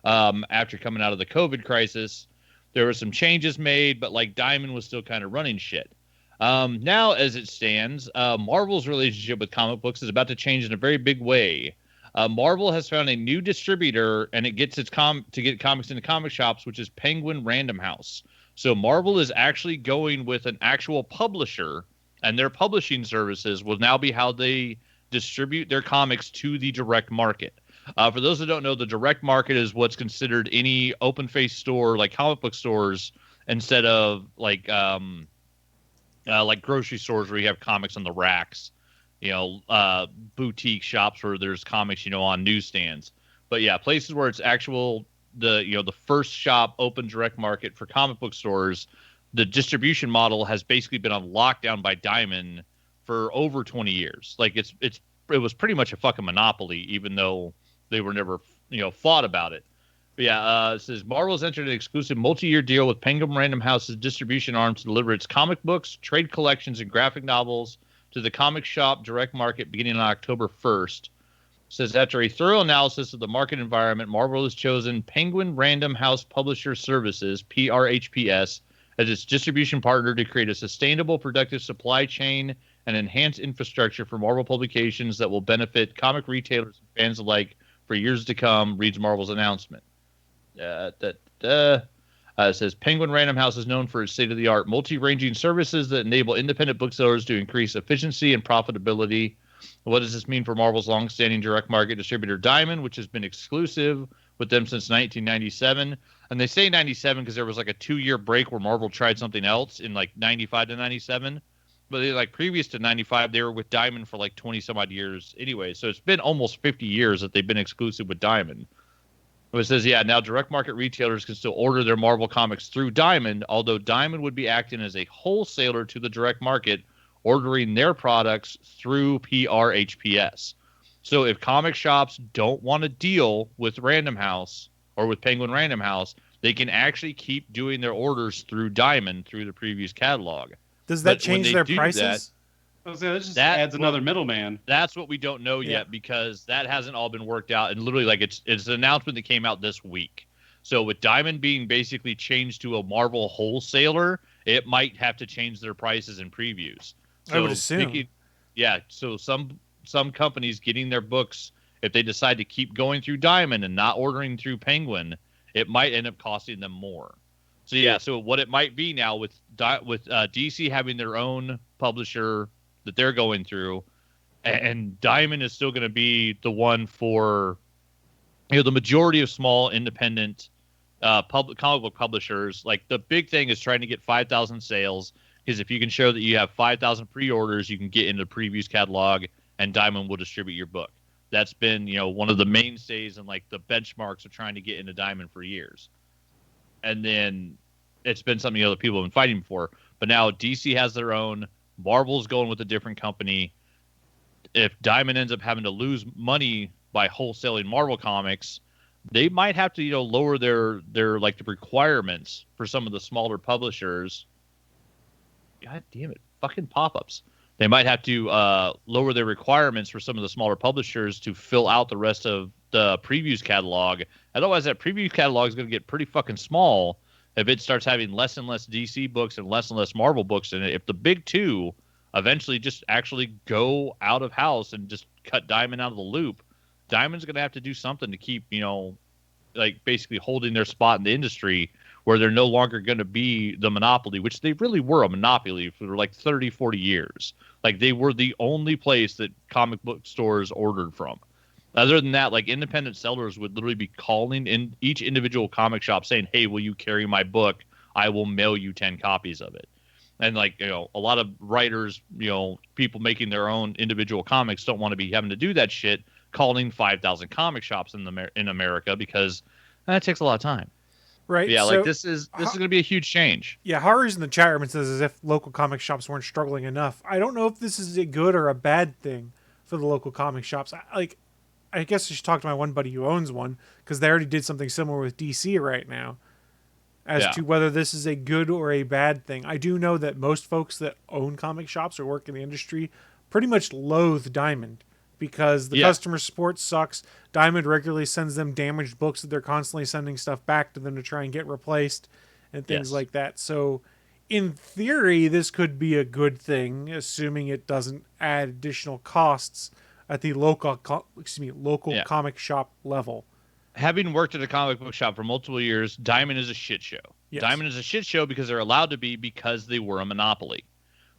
after coming out of the COVID crisis. There were some changes made, but like Diamond was still kind of running shit. Now, as it stands, Marvel's relationship with comic books is about to change in a very big way. Marvel has found a new distributor, and it gets to get comics into comic shops, which is Penguin Random House. So Marvel is actually going with an actual publisher, and their publishing services will now be how they distribute their comics to the direct market. For those that don't know, the direct market is what's considered any open-faced store, like comic book stores, instead of like grocery stores where you have comics on the racks, boutique shops where there's comics, on newsstands. But yeah, places where it's actual the first shop open direct market for comic book stores. The distribution model has basically been on lockdown by Diamond for over 20 years. Like it was pretty much a fucking monopoly, even though they were never, fought about it. But yeah, it says Marvel has entered an exclusive multi-year deal with Penguin Random House's distribution arm to deliver its comic books, trade collections, and graphic novels to the comic shop direct market beginning on October 1st. It says after a thorough analysis of the market environment, Marvel has chosen Penguin Random House Publisher Services, PRHPS, as its distribution partner to create a sustainable, productive supply chain and enhance infrastructure for Marvel publications that will benefit comic retailers and fans alike for years to come, reads Marvel's announcement. It says Penguin Random House is known for its state-of-the-art multi-ranging services that enable independent booksellers to increase efficiency and profitability. What does this mean for Marvel's long-standing direct market distributor Diamond, which has been exclusive with them since 1997? And they say 97 because there was like a 2-year break where Marvel tried something else in like 95 to 97. But previous to 95, they were with Diamond for like 20 some odd years anyway. So it's been almost 50 years that they've been exclusive with Diamond. It says, now direct market retailers can still order their Marvel comics through Diamond, although Diamond would be acting as a wholesaler to the direct market, ordering their products through PRHPS. So if comic shops don't want to deal with Random House or with Penguin Random House, they can actually keep doing their orders through Diamond through the previous catalog. Does that change their prices? That just adds another middleman. That's what we don't know yet because that hasn't all been worked out. And literally, it's an announcement that came out this week. So with Diamond being basically changed to a Marvel wholesaler, it might have to change their prices and previews. So I would assume. So some companies getting their books, if they decide to keep going through Diamond and not ordering through Penguin, it might end up costing them more. So what it might be now with DC having their own publisher that they're going through, and Diamond is still going to be the one for the majority of small independent comic book publishers. Like the big thing is trying to get 5,000 sales, because if you can show that you have 5,000 pre-orders, you can get into the previews catalog, and Diamond will distribute your book. That's been one of the mainstays and like the benchmarks of trying to get into Diamond for years. And then it's been something other people have been fighting for. But now DC has their own. Marvel's going with a different company. If Diamond ends up having to lose money by wholesaling Marvel comics, they might have to, lower their the requirements for some of the smaller publishers. God damn it, fucking pop-ups. They might have to lower their requirements for some of the smaller publishers to fill out the rest of the previews catalog. Otherwise, that previews catalog is going to get pretty fucking small if it starts having less and less DC books and less Marvel books in it. If the big two eventually just actually go out of house and just cut Diamond out of the loop, Diamond's going to have to do something to keep, basically holding their spot in the industry where they're no longer going to be the monopoly, which they really were a monopoly for like 30, 40 years. Like they were the only place that comic book stores ordered from. Other than that, like independent sellers would literally be calling in each individual comic shop saying, "Hey, will you carry my book? I will mail you 10 copies of it." And a lot of writers, people making their own individual comics don't want to be having to do that shit calling 5,000 comic shops in America, because that takes a lot of time. Right. But yeah, so like this is going to be a huge change. Yeah, Haru's in the chat room and says as if local comic shops weren't struggling enough. I don't know if this is a good or a bad thing for the local comic shops. I guess I should talk to my one buddy who owns one, because they already did something similar with DC right now as to whether this is a good or a bad thing. I do know that most folks that own comic shops or work in the industry pretty much loathe Diamond, because the customer support sucks. Diamond regularly sends them damaged books that they're constantly sending stuff back to them to try and get replaced and things like that. So in theory, this could be a good thing, assuming it doesn't add additional costs at the local comic shop level. Having worked at a comic book shop for multiple years, Diamond is a shit show. Yes. Diamond is a shit show because they're allowed to be, because they were a monopoly.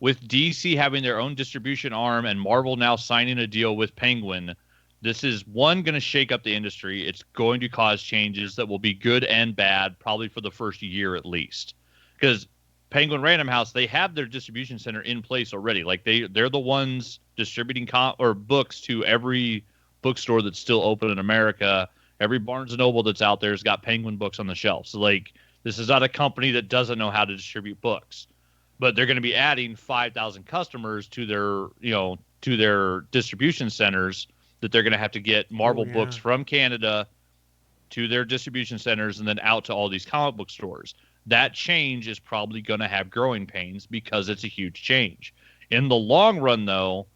With DC having their own distribution arm and Marvel now signing a deal with Penguin, this is, one, going to shake up the industry. It's going to cause changes that will be good and bad, probably for the first year at least. Because Penguin Random House, they have their distribution center in place already. Like they're the ones distributing books to every bookstore that's still open in America. Every Barnes & Noble that's out there has got Penguin books on the shelf. So like, this is not a company that doesn't know how to distribute books. But they're going to be adding 5,000 customers to their distribution centers, that they're going to have to get Marvel books from Canada to their distribution centers and then out to all these comic book stores. That change is probably going to have growing pains because it's a huge change. In the long run, though,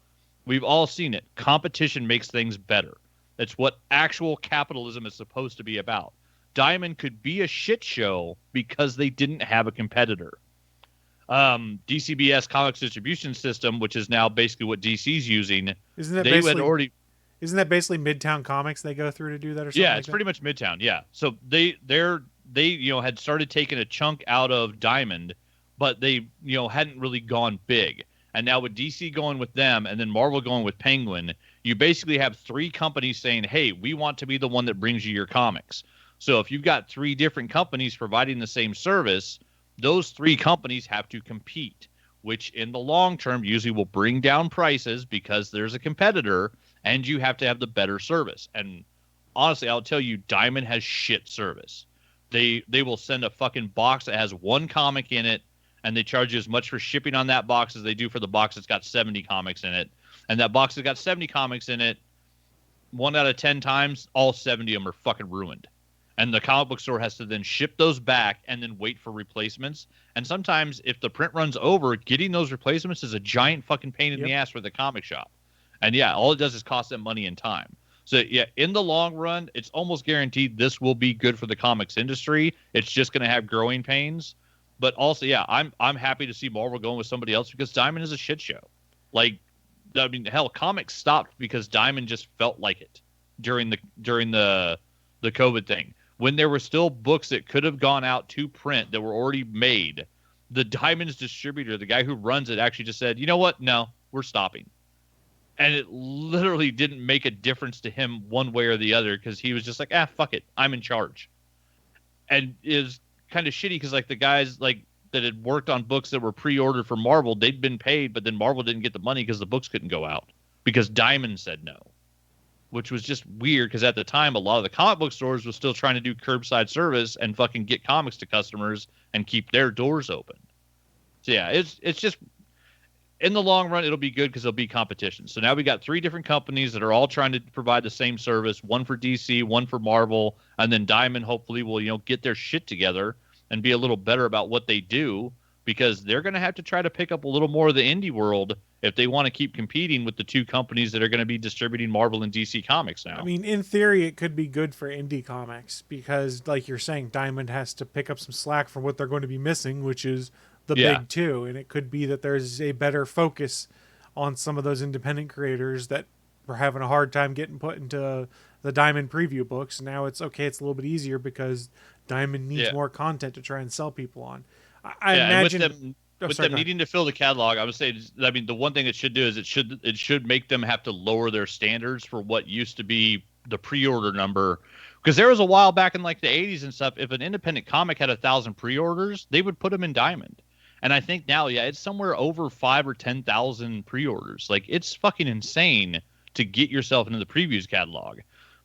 we've all seen it. Competition makes things better. That's what actual capitalism is supposed to be about. Diamond could be a shit show because they didn't have a competitor. DCBS Comics Distribution System, which is now basically what DC's using. Isn't that basically Midtown Comics they go through to do that or something? Yeah, it's pretty much Midtown. Yeah. So they had started taking a chunk out of Diamond, but they hadn't really gone big. And now with DC going with them and then Marvel going with Penguin, you basically have three companies saying, hey, we want to be the one that brings you your comics. So if you've got three different companies providing the same service, those three companies have to compete, which in the long term usually will bring down prices because there's a competitor and you have to have the better service. And honestly, I'll tell you, Diamond has shit service. They will send a fucking box that has one comic in it, and they charge you as much for shipping on that box as they do for the box that's got 70 comics in it. And that box that's got 70 comics in it, 1 out of 10 times, all 70 of them are fucking ruined. And the comic book store has to then ship those back and then wait for replacements. And sometimes if the print runs over, getting those replacements is a giant fucking pain in the ass for the comic shop. And yeah, all it does is cost them money and time. So yeah, in the long run, it's almost guaranteed this will be good for the comics industry. It's just going to have growing pains. But also, yeah, I'm happy to see Marvel going with somebody else, because Diamond is a shit show. Like, I mean, hell, comics stopped because Diamond just felt like it during the COVID thing. When there were still books that could have gone out to print that were already made, the Diamond's distributor, the guy who runs it, actually just said, you know what? No, we're stopping. And it literally didn't make a difference to him one way or the other, because he was just like, fuck it, I'm in charge. And it was kind of shitty because like the guys like that had worked on books that were pre-ordered for Marvel, they'd been paid, but then Marvel didn't get the money because the books couldn't go out because Diamond said no. Which was just weird because at the time, a lot of the comic book stores were still trying to do curbside service and fucking get comics to customers and keep their doors open. So yeah, it's just, in the long run, it'll be good because there'll be competition. So now we got three different companies that are all trying to provide the same service, one for DC, one for Marvel, and then Diamond hopefully will, get their shit together and be a little better about what they do, because they're going to have to try to pick up a little more of the indie world if they want to keep competing with the two companies that are going to be distributing Marvel and DC comics now. I mean, in theory, it could be good for indie comics because, like you're saying, Diamond has to pick up some slack from what they're going to be missing, which is the big two. And it could be that there's a better focus on some of those independent creators that were having a hard time getting put into the Diamond preview books. Now it's okay. It's a little bit easier because Diamond needs more content to try and sell people on. I imagine with them needing to fill the catalog, I would say, I mean, the one thing it should do is it should make them have to lower their standards for what used to be the pre-order number. Because there was a while back in like the 80s and stuff, if an independent comic had 1,000 pre-orders, they would put them in Diamond. And I think now, it's somewhere over 5,000 or 10,000 pre-orders. Like, it's fucking insane to get yourself into the previews catalog.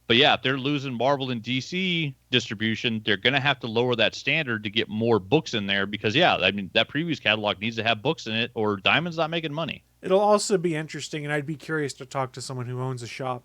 But yeah, if they're losing Marvel and DC distribution, they're going to have to lower that standard to get more books in there because, yeah, I mean, that previews catalog needs to have books in it or Diamond's not making money. It'll also be interesting, and I'd be curious to talk to someone who owns a shop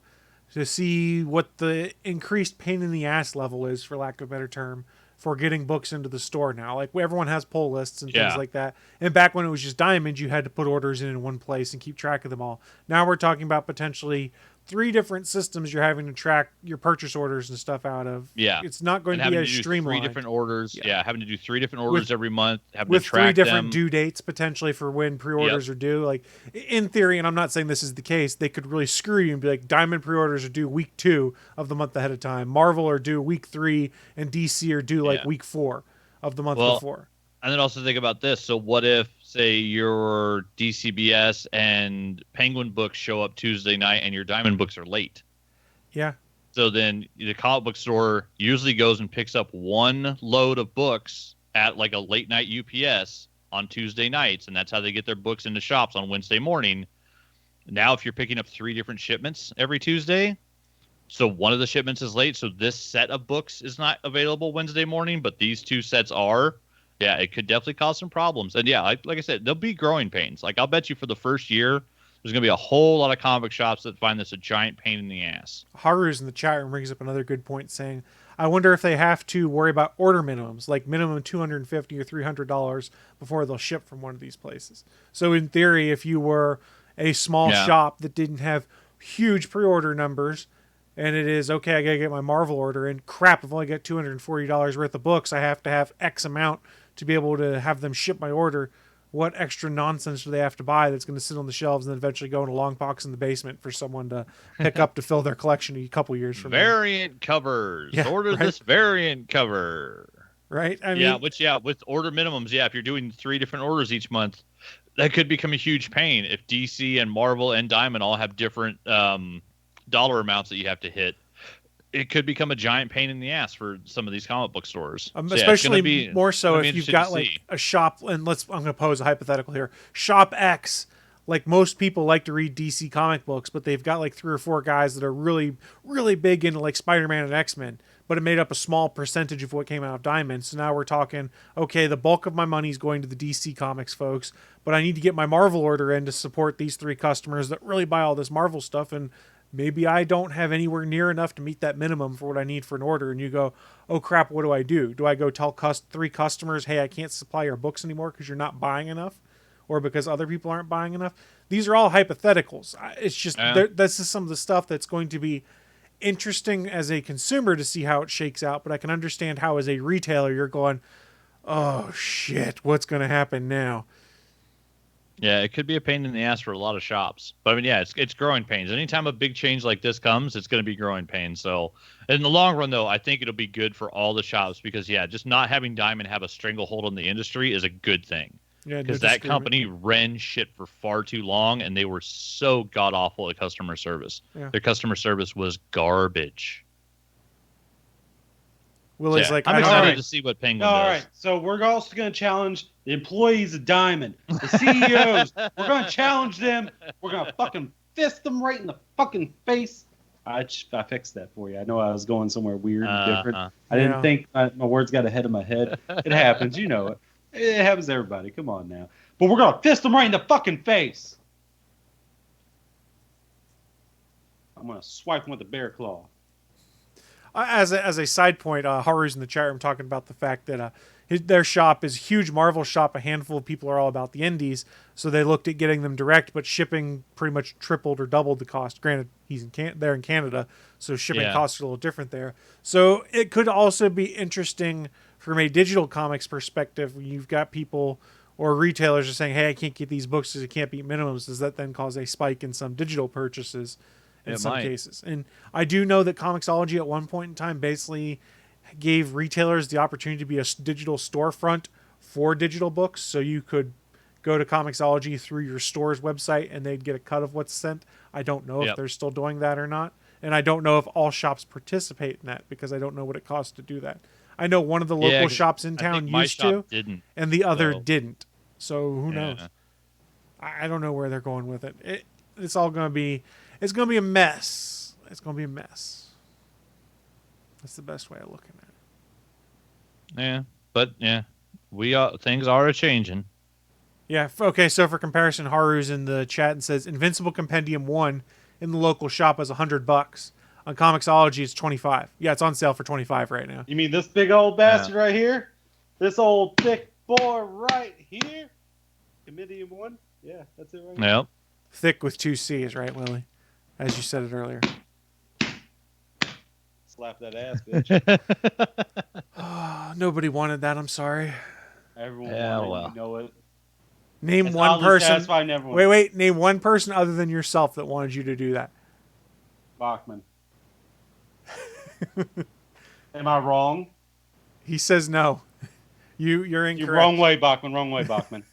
to see what the increased pain in the ass level is, for lack of a better term, for getting books into the store now. Like, everyone has pull lists and things like that. And back when it was just Diamond, you had to put orders in one place and keep track of them all. Now we're talking about potentially 3 different systems you're having to track your purchase orders and stuff out of. Yeah. It's not going to be as streamlined. 3 different orders. Yeah. Having to do 3 different orders every month. Having with to track 3 different them. due dates potentially for when pre-orders are due. Like, in theory, and I'm not saying this is the case, they could really screw you and be like, Diamond pre-orders are due week 2 of the month ahead of time. Marvel are due week 3, and DC are due like week 4 of the month before. And then also think about this. So what if, say, your DCBS and Penguin books show up Tuesday night and your Diamond books are late? Yeah. So then the comic book store usually goes and picks up 1 load of books at like a late night UPS on Tuesday nights, and that's how they get their books into shops on Wednesday morning. Now, if you're picking up 3 different shipments every Tuesday, so one of the shipments is late, so this set of books is not available Wednesday morning, but these 2 sets are. Yeah, it could definitely cause some problems. And yeah, like I said, there'll be growing pains. Like, I'll bet you for the first year, there's going to be a whole lot of comic shops that find this a giant pain in the ass. Haru's in the chat room brings up another good point, saying, I wonder if they have to worry about order minimums, like minimum $250 or $300 before they'll ship from one of these places. So in theory, if you were a small shop that didn't have huge pre-order numbers, and it is, okay, I got to get my Marvel order in, crap, I've only got $240 worth of books, I have to have X amount to be able to have them ship my order. What extra nonsense do they have to buy that's going to sit on the shelves and then eventually go in a long box in the basement for someone to pick up to fill their collection a couple years from now? Variant covers. Order this variant cover. Right? I mean, with order minimums, if you're doing 3 different orders each month, that could become a huge pain if DC and Marvel and Diamond all have different dollar amounts that you have to hit. It could become a giant pain in the ass for some of these comic book stores. Especially more so if you've got like a shop, and I'm going to pose a hypothetical here. Shop X, like most people like to read DC comic books, but they've got like 3 or 4 guys that are really, really big into like Spider-Man and X-Men, but it made up a small percentage of what came out of Diamond. So now we're talking, okay, the bulk of my money is going to the DC Comics folks, but I need to get my Marvel order in to support these 3 customers that really buy all this Marvel stuff, and maybe I don't have anywhere near enough to meet that minimum for what I need for an order. And you go, oh crap, what do? Do I go tell 3 customers, hey, I can't supply your books anymore because you're not buying enough? Or because other people aren't buying enough? These are all hypotheticals. It's just, this is some of the stuff that's going to be interesting as a consumer to see how it shakes out. But I can understand how as a retailer, you're going, oh shit, what's going to happen now? Yeah, it could be a pain in the ass for a lot of shops. But I mean, yeah, it's growing pains. Anytime a big change like this comes, it's going to be growing pains. So in the long run, though, I think it'll be good for all the shops because, just not having Diamond have a stranglehold on the industry is a good thing. Yeah, because that company ran shit for far too long, and they were so god-awful at customer service. Yeah. Their customer service was garbage. Willie's like, I'm excited to see what Penguin does. All right, so we're also going to challenge the employees of Diamond, the CEOs. We're going to challenge them. We're going to fucking fist them right in the fucking face. I fixed that for you. I know I was going somewhere weird and different. I didn't think my words got ahead of my head. It happens, you know it. It happens to everybody. Come on now. But we're going to fist them right in the fucking face. I'm going to swipe them with a bear claw. As a side point, Haru's in the chat room talking about the fact that their shop is a huge Marvel shop. A handful of people are all about the indies, so they looked at getting them direct, but shipping pretty much tripled or doubled the cost. Granted, he's there in Canada, so shipping costs are a little different there. So it could also be interesting from a digital comics perspective. You've got people or retailers are saying, hey, I can't get these books because it can't beat minimums. Does that then cause a spike in some digital purchases? In some cases. And I do know that Comixology at one point in time basically gave retailers the opportunity to be a digital storefront for digital books. So you could go to Comixology through your store's website and they'd get a cut of what's sent. I don't know if they're still doing that or not. And I don't know if all shops participate in that because I don't know what it costs to do that. I know one of the local shops in town used to, and the other didn't. So who knows? I don't know where they're going with it. It's all going to be... It's going to be a mess. It's going to be a mess. That's the best way of looking at it. Yeah, but yeah, things are changing. Yeah. Okay. So for comparison, Haru's in the chat and says Invincible Compendium 1 in the local shop is $100. On Comixology, it's $25. Yeah, it's on sale for $25 right now. You mean this big old bastard right here? This old thick boy right here? Compendium 1? Yeah, that's it right Yep. Thick with 2 C's, right, Willie? As you said it earlier. Slap that ass, bitch. Nobody wanted that. I'm sorry. Everyone Yeah, wanted, well. you know it. Name It's one oddly person. satisfying everyone. Wait. Name one person other than yourself that wanted you to do that. Bachman. Am I wrong? He says no. You're incorrect. You're wrong way, Bachman. Wrong way, Bachman.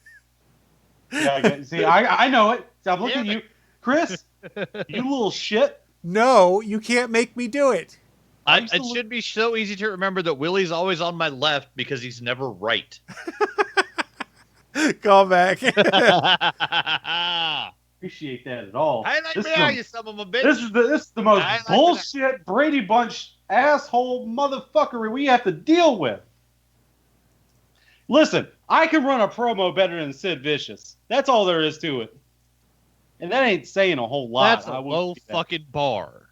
Yeah, see, I know it. So I'm looking at you. Chris, you little shit. No, you can't make me do it. It should be so easy to remember that Willie's always on my left because he's never right. Call back. Appreciate that at all. I like me, you son of a bitch. This is the most I like bullshit Brady Bunch asshole motherfuckery we have to deal with. Listen, I can run a promo better than Sid Vicious. That's all there is to it. And that ain't saying a whole lot. That's a low fucking bar.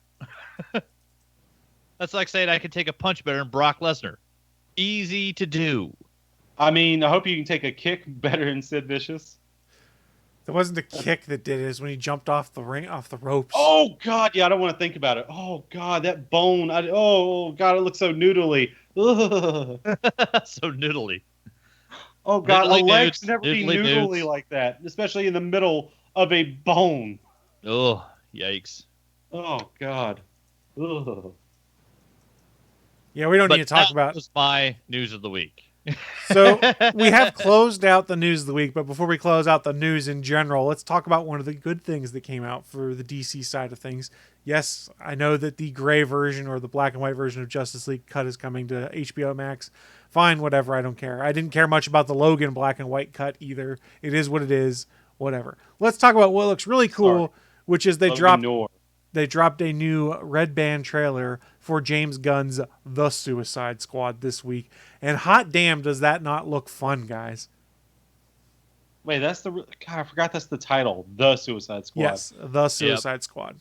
That's like saying I can take a punch better than Brock Lesnar. Easy to do. I mean, I hope you can take a kick better than Sid Vicious. There wasn't a kick that did it. It was when he jumped off the ropes. Oh, God, yeah, I don't want to think about it. Oh, God, that bone. Oh, God, it looks so noodly. Ugh. So noodly. Oh, God, Noodly a leg's dudes. never be Noodly noodly dudes. like that, especially in the middle of a bone. Oh, yikes. Oh, God. Ugh. Yeah, we don't But need to talk that about. was my news of the week. So we have closed out the news of the week, but before we close out the news in general, let's talk about one of the good things that came out for the DC side of things. Yes, I know that the gray version or the black and white version of Justice League cut is coming to HBO Max. Fine, whatever, I don't care. I didn't care much about the Logan black and white cut either. It is what it is, whatever. Let's talk about what looks really cool, which is they dropped a new red band trailer for James Gunn's The Suicide Squad this week. And hot damn, does that not look fun, guys? Wait, God, I forgot that's the title. The Suicide Squad. Yes, The Suicide Squad.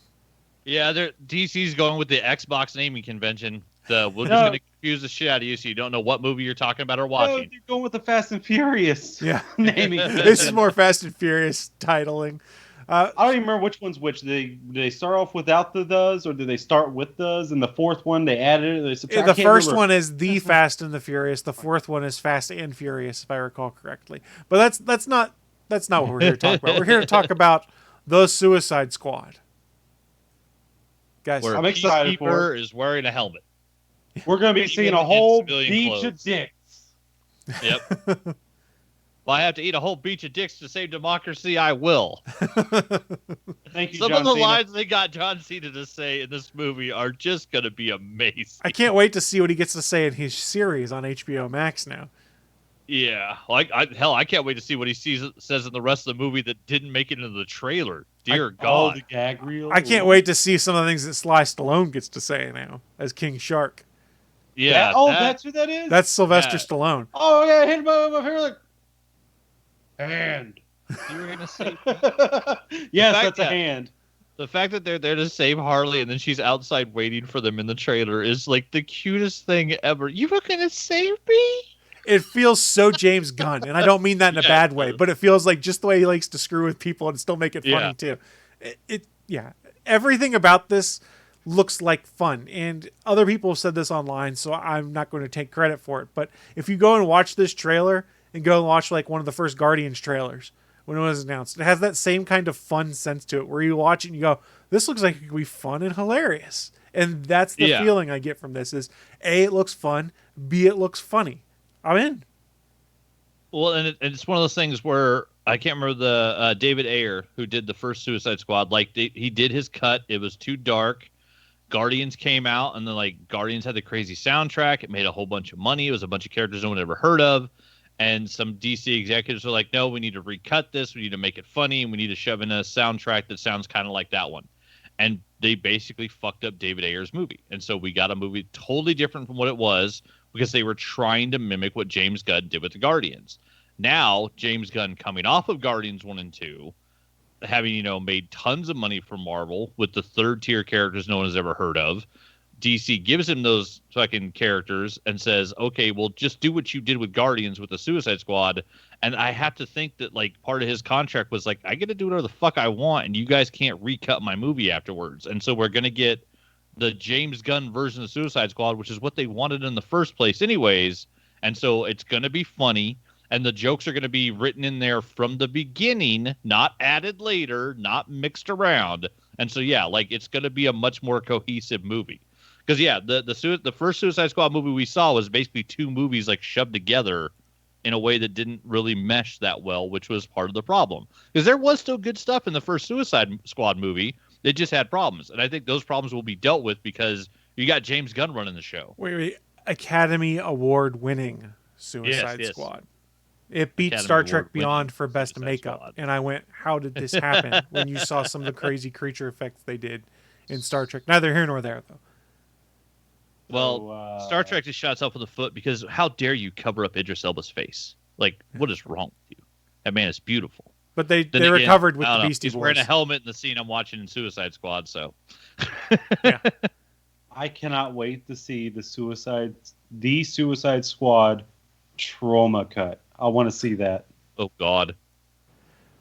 Yeah, DC's going with the Xbox naming convention. We're just going to confuse the shit out of you so you don't know what movie you're talking about or watching. No, you're going with the Fast and Furious. Yeah. naming. This is more Fast and Furious titling. I don't even remember which one's which. Do they start off without the does, or do they start with does? And the fourth one, they added it. They subtracted. The first one is The Fast and the Furious. The fourth one is Fast and Furious, if I recall correctly. But that's not what we're here to talk about. We're here to talk about The Suicide Squad. Guys, Where I'm excited Peacekeeper is wearing a helmet. We're going to be seeing a whole beach of dicks. Yep. If I have to eat a whole beach of dicks to save democracy, I will. Thank you, Some John of the Cena. lines they got John Cena to say in this movie are just going to be amazing. I can't wait to see what he gets to say in his series on HBO Max now. Yeah, I can't wait to see what he says in the rest of the movie that didn't make it into the trailer. Dear God. the gag reel. I can't wait to see some of the things that Sly Stallone gets to say now as King Shark. Yeah. That's who that is? That's Sylvester Stallone. Oh, yeah, hit him over here like... Hand. You were going to say... Yes, that's a hand. The fact that they're there to save Harley and then she's outside waiting for them in the trailer is like the cutest thing ever. You were going to save me? It feels so James Gunn, and I don't mean that in a bad way, but it feels like just the way he likes to screw with people and still make it funny too. Everything about this looks like fun, and other people have said this online, so I'm not going to take credit for it. But if you go and watch this trailer and go and watch like one of the first Guardians trailers when it was announced, it has that same kind of fun sense to it, where you watch it and you go, "This looks like it could be fun and hilarious." And that's the feeling I get from this: is A, it looks fun; B, it looks funny. I'm in. Well, and it's one of those things where I can't remember the David Ayer who did the first Suicide Squad. Like he did his cut. It was too dark. Guardians came out, and then like Guardians had the crazy soundtrack. It made a whole bunch of money. It was a bunch of characters no one ever heard of. And some DC executives were like, no, we need to recut this. We need to make it funny. And we need to shove in a soundtrack that sounds kind of like that one. and they basically fucked up David Ayer's movie. And so we got a movie totally different from what it was because they were trying to mimic what James Gunn did with the Guardians. Now, James Gunn coming off of Guardians 1 and 2, having, made tons of money for Marvel with the third tier characters no one has ever heard of. DC gives him those fucking characters and says, okay, well, just do what you did with Guardians with the Suicide Squad. And I have to think that, like, part of his contract was, like, I get to do whatever the fuck I want, and you guys can't recut my movie afterwards. And so we're going to get the James Gunn version of Suicide Squad, which is what they wanted in the first place anyways. And so it's going to be funny, and the jokes are going to be written in there from the beginning, not added later, not mixed around. And so, yeah, like, it's going to be a much more cohesive movie. Because, yeah, the first Suicide Squad movie we saw was basically two movies, like, shoved together in a way that didn't really mesh that well, which was part of the problem. Because there was still good stuff in the first Suicide Squad movie. It just had problems. And I think those problems will be dealt with because you got James Gunn running the show. Wait. Academy Award-winning Suicide Squad. It beat Academy Star Trek Award Beyond for best Suicide makeup. Squad. And I went, how did this happen? When you saw some of the crazy creature effects they did in Star Trek. Neither here nor there, though. Well, Star Trek just shot itself in the foot because how dare you cover up Idris Elba's face? Like, what is wrong with you? That man is beautiful. But they recovered with the Beastie Boys. He's wearing a helmet in the scene I'm watching in Suicide Squad, so. Yeah. I cannot wait to see the Suicide Squad trauma cut. I want to see that. Oh, God.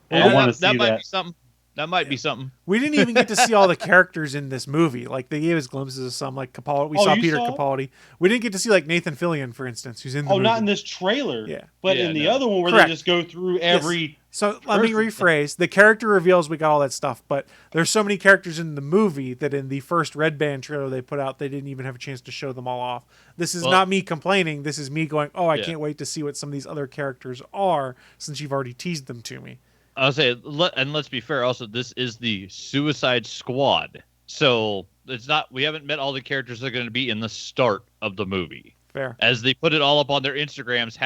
I want to see that. Might that. be something. That might be something. We didn't even get to see all the characters in this movie. Like, they gave us glimpses of some, like Capaldi. We saw Peter Capaldi. We didn't get to see, like, Nathan Fillion, for instance, who's in the movie. Not in this trailer. Yeah. But in the other one where they just go through every... So let me rephrase. The character reveals, we got all that stuff, but there's so many characters in the movie that in the first Red Band trailer they put out, they didn't even have a chance to show them all off. This is not me complaining. This is me going, I can't wait to see what some of these other characters are since you've already teased them to me. I'll say, and let's be fair, also, this is the Suicide Squad. So it's not, we haven't met all the characters that are going to be in the start of the movie. Fair. As they put it all up on their Instagrams,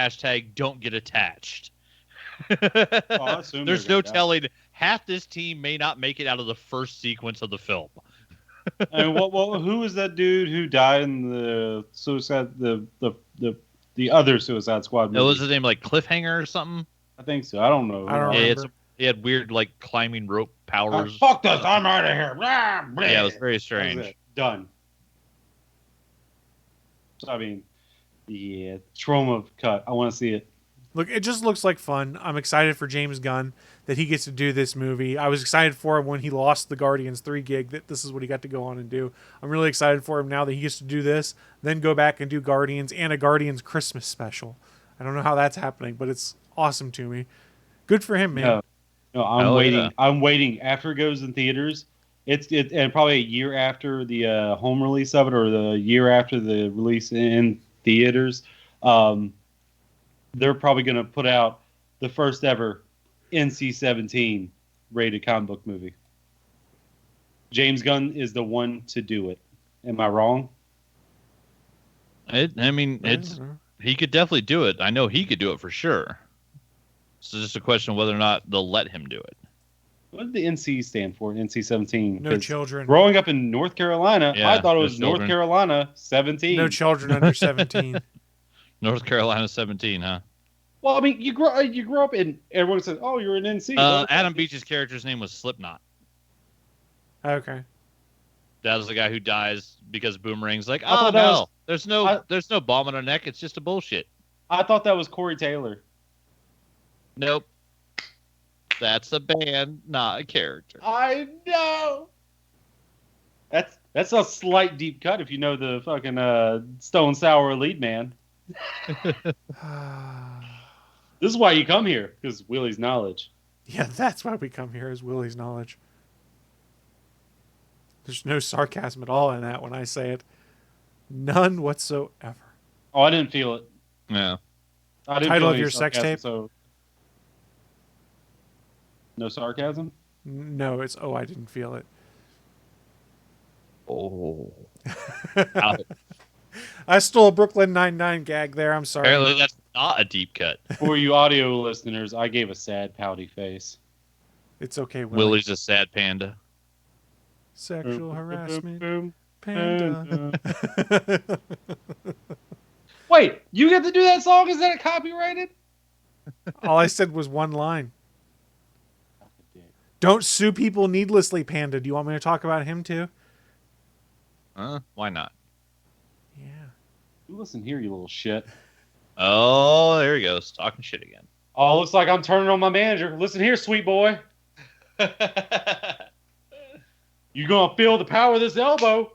#don't get attached. There's no telling. Half this team may not make it out of the first sequence of the film. And who was that dude who died in the the other Suicide Squad movie? Was his name like Cliffhanger or something? I think so. I don't know. I don't remember. He had weird like climbing rope powers. Fuck this! I'm out of here. Yeah, it was very strange. Done. So I mean, yeah, trauma cut. I want to see it. Look, it just looks like fun. I'm excited for James Gunn that he gets to do this movie. I was excited for him when he lost the Guardians 3 gig that this is what he got to go on and do. I'm really excited for him now that he gets to do this, then go back and do Guardians and a Guardians Christmas special. I don't know how that's happening, but it's awesome to me. Good for him, man. No, I'm waiting. Yeah. I'm waiting after it goes in theaters. And probably a year after the home release of it, or the year after the release in theaters. They're probably going to put out the first ever NC-17 rated comic book movie. James Gunn is the one to do it. Am I wrong? He could definitely do it. I know he could do it for sure. It's just a question of whether or not they'll let him do it. What did the NC stand for? NC-17. No children. Growing up in North Carolina, I thought it was North Carolina 17. No children under 17. North Carolina 17, huh? Well, I mean, you grew up in. Everyone says, "Oh, you're an NC." Adam Beach's character's name was Slipknot. Okay. That was the guy who dies because Boomerang's like, "Oh no, there's no bomb on her neck. It's just a bullshit." I thought that was Corey Taylor. Nope. That's a band, not a character. I know. That's a slight deep cut if you know the fucking Stone Sour lead man. This is why you come here, because Willie's knowledge. Yeah, that's why we come here, is Willie's knowledge. There's no sarcasm at all in that when I say it. None whatsoever. Oh, I didn't feel it. Yeah. I didn't Title feel of your sex tape? So... No sarcasm? No, it's, I didn't feel it. Oh. I stole a Brooklyn Nine-Nine gag there. I'm sorry. Apparently that's not a deep cut. For you audio listeners, I gave a sad, pouty face. It's okay, Willie. Willie's a sad panda. Sexual harassment. Panda. Wait, you get to do that song? Is that copyrighted? All I said was one line. Don't sue people needlessly, Panda. Do you want me to talk about him too? Why not? Yeah. You listen here, you little shit. Oh, there he goes. Talking shit again. Oh, looks like I'm turning on my manager. Listen here, sweet boy. You gonna feel the power of this elbow.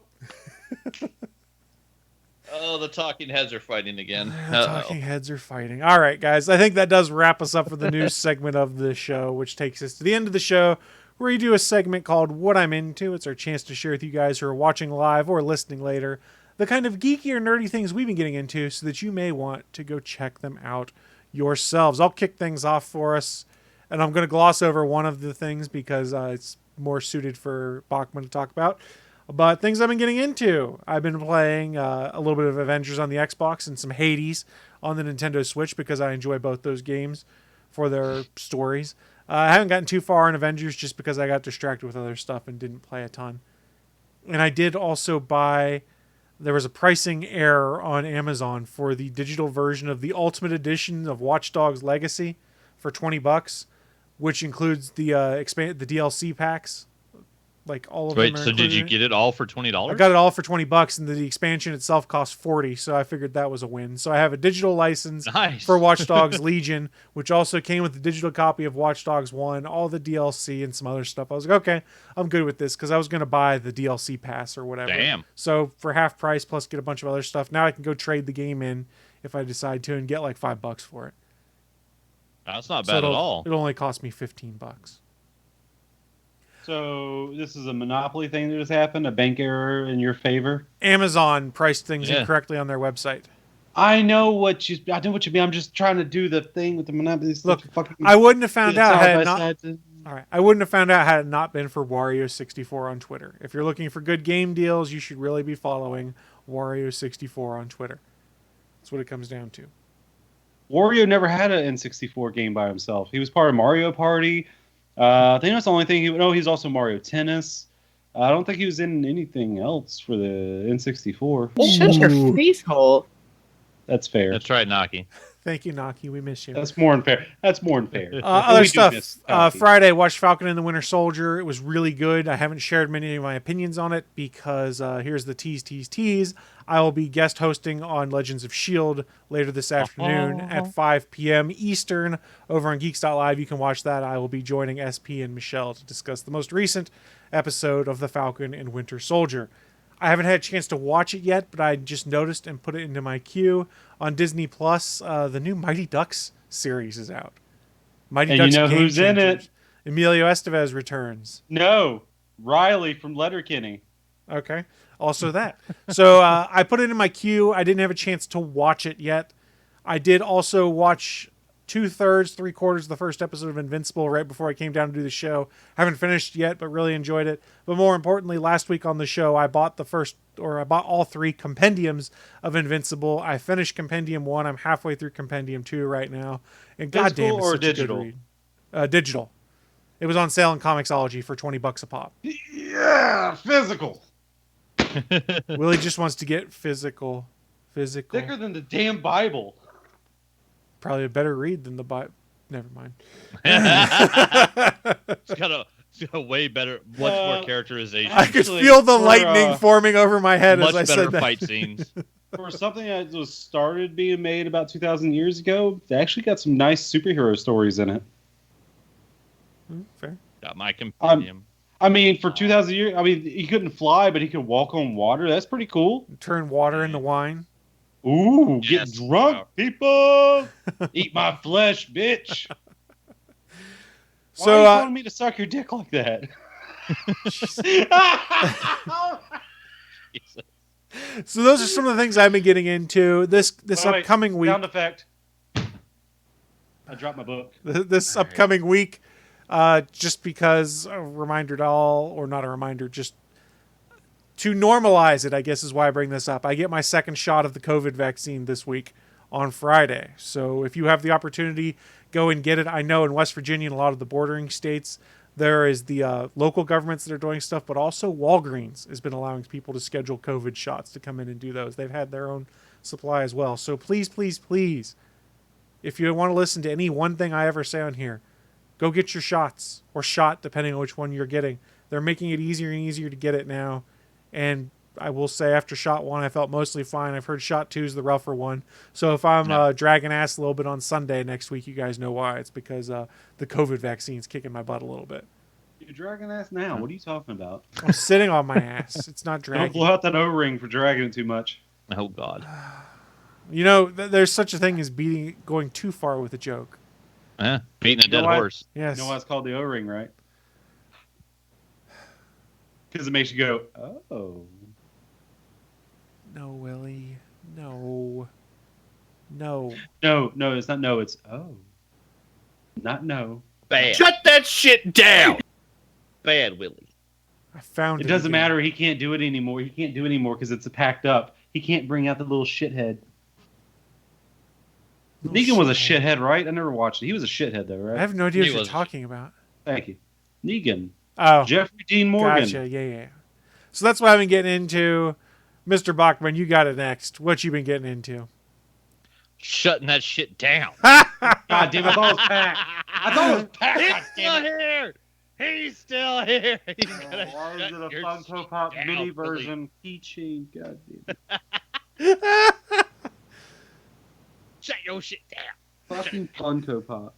Oh, the talking heads are fighting again. Talking heads are fighting. All right, guys. I think that does wrap us up for the news segment of the show, which takes us to the end of the show, where we do a segment called What I'm Into. It's our chance to share with you guys who are watching live or listening later the kind of geeky or nerdy things we've been getting into so that you may want to go check them out yourselves. I'll kick things off for us, and I'm going to gloss over one of the things because it's more suited for Bachman to talk about. But things I've been getting into. I've been playing a little bit of Avengers on the Xbox and some Hades on the Nintendo Switch because I enjoy both those games for their stories. I haven't gotten too far in Avengers just because I got distracted with other stuff and didn't play a ton. And I did also buy... There was a pricing error on Amazon for the digital version of the Ultimate Edition of Watch Dogs Legacy for $20, which includes the the DLC packs. Like all of them. Wait, so did you get it all for $20? I got it all for $20, and the expansion itself cost $40, so I figured that was a win. So I have a digital license for Watch Dogs Legion, which also came with a digital copy of Watch Dogs 1, all the DLC, and some other stuff. I was like, okay, I'm good with this, because I was going to buy the DLC pass or whatever. Damn. So for half price plus get a bunch of other stuff, now I can go trade the game in if I decide to and get like $5 for it. That's not bad at all. It'll only cost me $15. So this is a Monopoly thing that just happened, a bank error in your favor? Amazon priced things incorrectly on their website. I know what you mean. I'm just trying to do the thing with the Monopoly. Look, I wouldn't have found out had it not... All right, I wouldn't have found out had it not been for Wario64 on Twitter. If you're looking for good game deals, you should really be following Wario64 on Twitter. That's what it comes down to. Wario never had an N64 game by himself. He was part of Mario Party. I think that's the only thing he's also Mario Tennis. I don't think he was in anything else for the N64. Shut your face hole. That's fair. That's right, Naki. Thank you, Naki. We miss you. That's more than fair. Other stuff. Friday, watched Falcon and the Winter Soldier. It was really good. I haven't shared many of my opinions on it because here's the tease. I will be guest hosting on Legends of S.H.I.E.L.D. later this afternoon at 5 p.m. Eastern over on Geeks.live. You can watch that. I will be joining SP and Michelle to discuss the most recent episode of The Falcon and Winter Soldier. I haven't had a chance to watch it yet, but I just noticed and put it into my queue. On Disney Plus, the new Mighty Ducks series is out. Mighty Ducks you know who's Changers. in it? Emilio Estevez returns. No, Riley from Letterkenny. Okay, also that. So I put it in my queue. I didn't have a chance to watch it yet. I did also watch 2/3, 3/4 of the first episode of Invincible right before I came down to do the show. Haven't finished yet, but really enjoyed it. But more importantly, last week on the show, I bought all 3 compendiums of Invincible. I finished Compendium 1. I'm halfway through Compendium 2 right now. And goddamn, it's such digital? a good read. Digital. It was on sale in Comixology for $20 a pop. Yeah, physical. Willie just wants to get physical. Thicker than the damn Bible. Probably a better read than the Bible. Never mind. It's got a way better, much more characterization. I could feel the lightning forming over my head as I said that. Much better fight scenes. For something that was started being made about 2,000 years ago, they actually got some nice superhero stories in it. Fair. Got my compendium. I mean, for 2,000 years, he couldn't fly, but he could walk on water. That's pretty cool. Turn water into wine. Ooh, get drunk, people! Eat my flesh, bitch! So, why are you telling me to suck your dick like that? So those are some of the things I've been getting into this upcoming week. Sound effect. I dropped my book. This upcoming week, just because a reminder to all, or not a reminder, just to normalize it, I guess is why I bring this up. I get my second shot of the COVID vaccine this week on Friday. So if you have the opportunity, go and get it. I know in West Virginia and a lot of the bordering states, There is the local governments that are doing stuff, but also Walgreens has been allowing people to schedule COVID shots to come in and do those. They've had their own supply as well. So please, please, please, if you want to listen to any one thing I ever say on here, go get your shots, or shot, depending on which one you're getting. They're making it easier and easier to get it now. And I will say after shot 1, I felt mostly fine. I've heard shot 2 is the rougher one. So if I'm dragging ass a little bit on Sunday next week, you guys know why. It's because the COVID vaccine's kicking my butt a little bit. You're dragging ass now. What are you talking about? I'm sitting on my ass. It's not dragging. Don't blow out that O-ring for dragging it too much. Oh, God. You know, there's such a thing as going too far with a joke. Beating a dead horse. Yes. You know why it's called the O-ring, right? Because it makes you go, oh. No, Willie. No. No. No, it's not no, it's oh. Not no. Bad. Shut that shit down! Bad, Willie. I found it. It doesn't again. matter. He can't do it anymore. He can't do it anymore because it's packed up. He can't bring out the little shithead. Negan was a shithead, right? I never watched it. He was a shithead, though, right? I have no idea what you're talking about. Thank you. Negan. Oh. Jeffrey Dean Morgan. Gotcha. Yeah. So that's what I've been getting into. Mr. Bachman, you got it next. What you been getting into? Shutting that shit down. God damn, I thought it was packed. I thought it was packed. He's still here. He's still here. He's gonna why is shut it a your Funko shit Pop down, mini Willie. version keychain? God damn it. Shut your shit down. Fucking Funko Pop.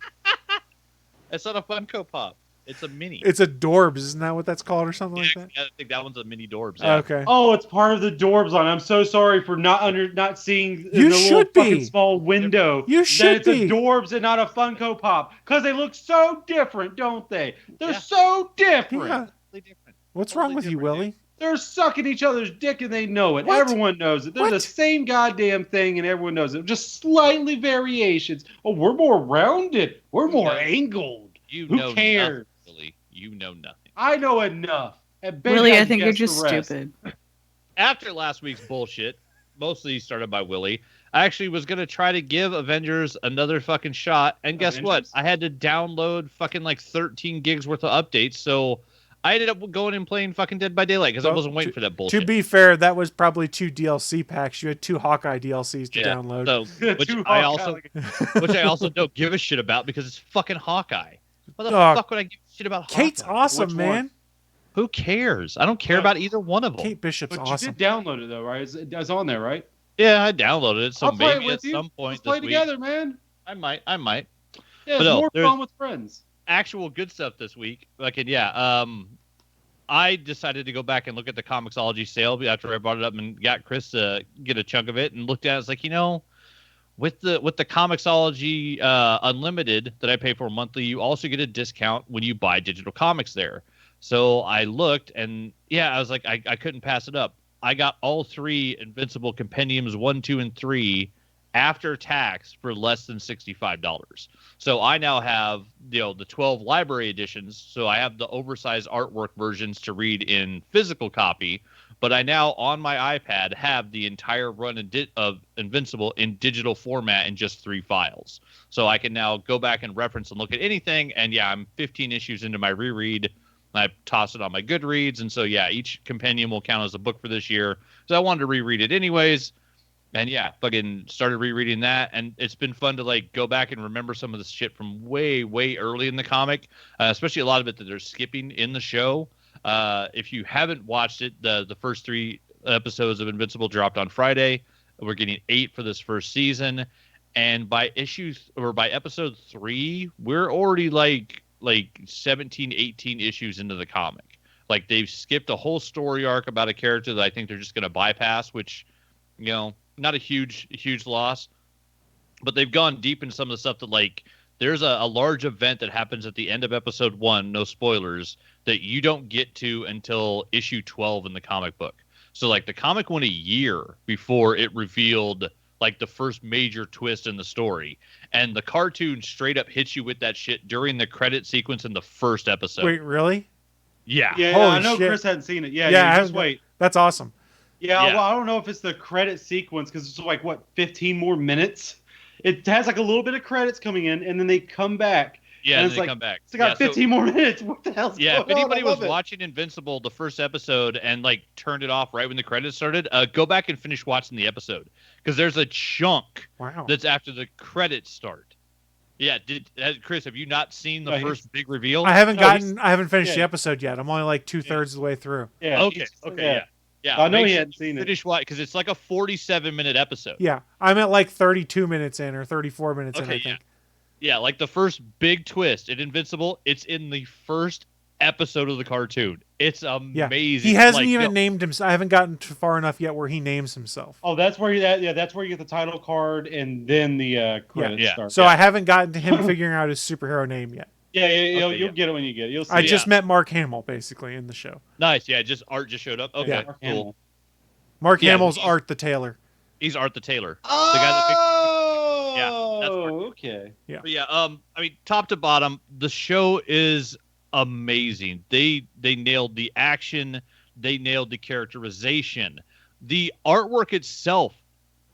It's not a Funko Pop. It's a mini. It's a Dorbs, isn't that what that's called or something like that? I think that one's a mini Dorbs. Yeah. Okay. Oh, it's part of the Dorbs line. I'm so sorry for not seeing You in the should little be. fucking small window. You should that it's be. a Dorbs and not a Funko Pop because they look so different, don't they? They're Yeah. so different. Yeah. Totally different. What's Totally wrong with you, different, Willie? They're sucking each other's dick and they know it. What? Everyone knows it. They're the What? same goddamn thing and everyone knows it. Just slightly variations. Oh, we're more rounded. We're more angled. You Who know cares? nothing, Willie. You know nothing. I know enough. And Ben Willie, got I think you're guess the just rest. stupid. After last week's bullshit, mostly started by Willie, I actually was going to try to give Avengers another fucking shot. And guess what? I had to download fucking like 13 gigs worth of updates. So I ended up going and playing fucking Dead by Daylight because I wasn't waiting for that bullshit. To be fair, that was probably 2 DLC packs. You had 2 Hawkeye DLCs to download. So, which I also don't give a shit about because it's fucking Hawkeye. What the Dog. fuck would I give a shit about Hawkeye? Kate's awesome, Which man. one? Who cares? I don't care about either one of them. Kate Bishop's But awesome. you did download it though, right? It's on there, right? Yeah, I downloaded it, so I'll play it maybe with at you. some point Let's play this week together, man. I might. Yeah, But it's no, more there's- fun with friends. Actual good stuff this week. I decided to go back and look at the Comixology sale after I brought it up and got Chris to get a chunk of it and looked at it. It's like, with the Comixology Unlimited that I pay for monthly, you also get a discount when you buy digital comics there. So I looked and I was like, I couldn't pass it up. I got all 3 Invincible Compendiums 1, 2, and 3 after tax for less than $65. So I now have the 12 library editions. So I have the oversized artwork versions to read in physical copy, but I now on my iPad have the entire run of Invincible in digital format in just 3 files. So I can now go back and reference and look at anything. And I'm 15 issues into my reread. I toss it on my Goodreads. And so, each compendium will count as a book for this year. So I wanted to reread it anyways. And fucking started rereading that, and it's been fun to go back and remember some of the shit from way, way early in the comic, especially a lot of it that they're skipping in the show. If you haven't watched it, the first 3 episodes of Invincible dropped on Friday. We're getting 8 for this first season, and by episode 3, we're already like 17, 18 issues into the comic. Like they've skipped a whole story arc about a character that I think they're just going to bypass, which not a huge loss, but they've gone deep into some of the stuff that there's a large event that happens at the end of episode 1, no spoilers, that you don't get to until issue 12 in the comic book. So the comic went a year before it revealed the first major twist in the story, and the cartoon straight up hits you with that shit during the credit sequence in the first episode. Wait, really? Yeah. Yeah, Holy I know shit. Chris hadn't seen it. Yeah, just wait. That's awesome. Yeah, Yeah. well, I don't know if it's the credit sequence because it's 15 more minutes. It has a little bit of credits coming in, and then they come back, Yeah, and and it's they like, come back. It's got 15 more minutes. What the hell's Yeah, going if anybody on? I was love it. watching Invincible, the first episode, and like turned it off right when the credits started, go back and finish watching the episode because there's a chunk that's after the credits start. Yeah, Chris, have you not seen the first big reveal? I haven't finished the episode yet. I'm only like 2/3 of the way through. Yeah. Okay. I know he sure hadn't seen it. Finish what? Because it's like a 47-minute episode. Yeah, I'm at like 32 minutes in or 34 minutes in, I think. Yeah, like the first big twist in Invincible, it's in the first episode of the cartoon. It's amazing. He hasn't even named himself. I haven't gotten far enough yet where he names himself. Oh, that's where that's where you get the title card and then the credits start. So I haven't gotten to him figuring out his superhero name yet. You'll get it when you get it. You'll see. I just met Mark Hamill basically in the show. Nice, Art just showed up. Okay, cool. Mark Hamill's Art the Tailor. He's Art the Tailor. Oh, the guy that that's Mark. Okay. Yeah. But I mean, top to bottom, the show is amazing. They nailed the action. They nailed the characterization. The artwork itself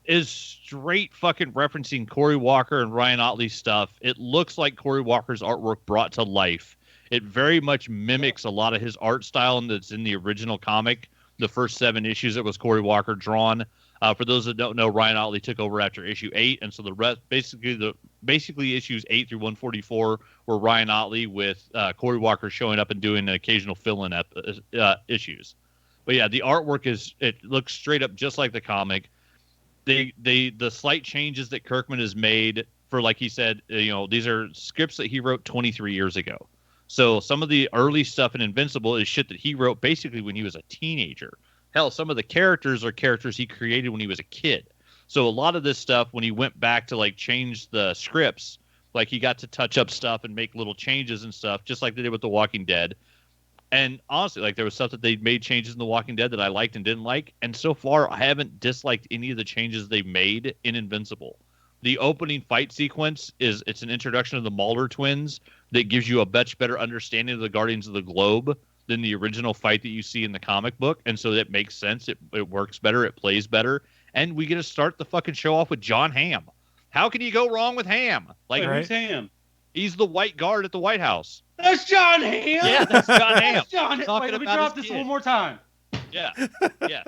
is straight fucking referencing Cory Walker and Ryan Ottley's stuff. It looks like Cory Walker's artwork brought to life. It very much mimics a lot of his art style that's in the original comic. The first 7 issues it was Cory Walker drawn. For those that don't know, Ryan Ottley took over after issue 8, and so the rest, basically issues 8 through 144 were Ryan Ottley with Cory Walker showing up and doing occasional fill-in issues. But yeah, the artwork it looks straight up just like the comic. The slight changes that Kirkman has made for, like he said, these are scripts that he wrote 23 years ago. So some of the early stuff in Invincible is shit that he wrote basically when he was a teenager. Hell, some of the characters are characters he created when he was a kid. So a lot of this stuff, when he went back to like change the scripts, like he got to touch up stuff and make little changes and stuff, just like they did with The Walking Dead. And honestly, like there was stuff that they made changes in The Walking Dead that I liked and didn't like. And so far, I haven't disliked any of the changes they've made in Invincible. The opening fight sequence it's an introduction of the Mulder twins that gives you a much better understanding of the Guardians of the Globe than the original fight that you see in the comic book. And so that makes sense. It works better. It plays better. And we get to start the fucking show off with Jon Hamm. How can you go wrong with Hamm? Like, who's Hamm? He's the white guard at the White House. That's Jon Hamm. Yeah, that's Jon Hamm. That's Jon Hamm. Wait, let me drop this one more time. Yeah,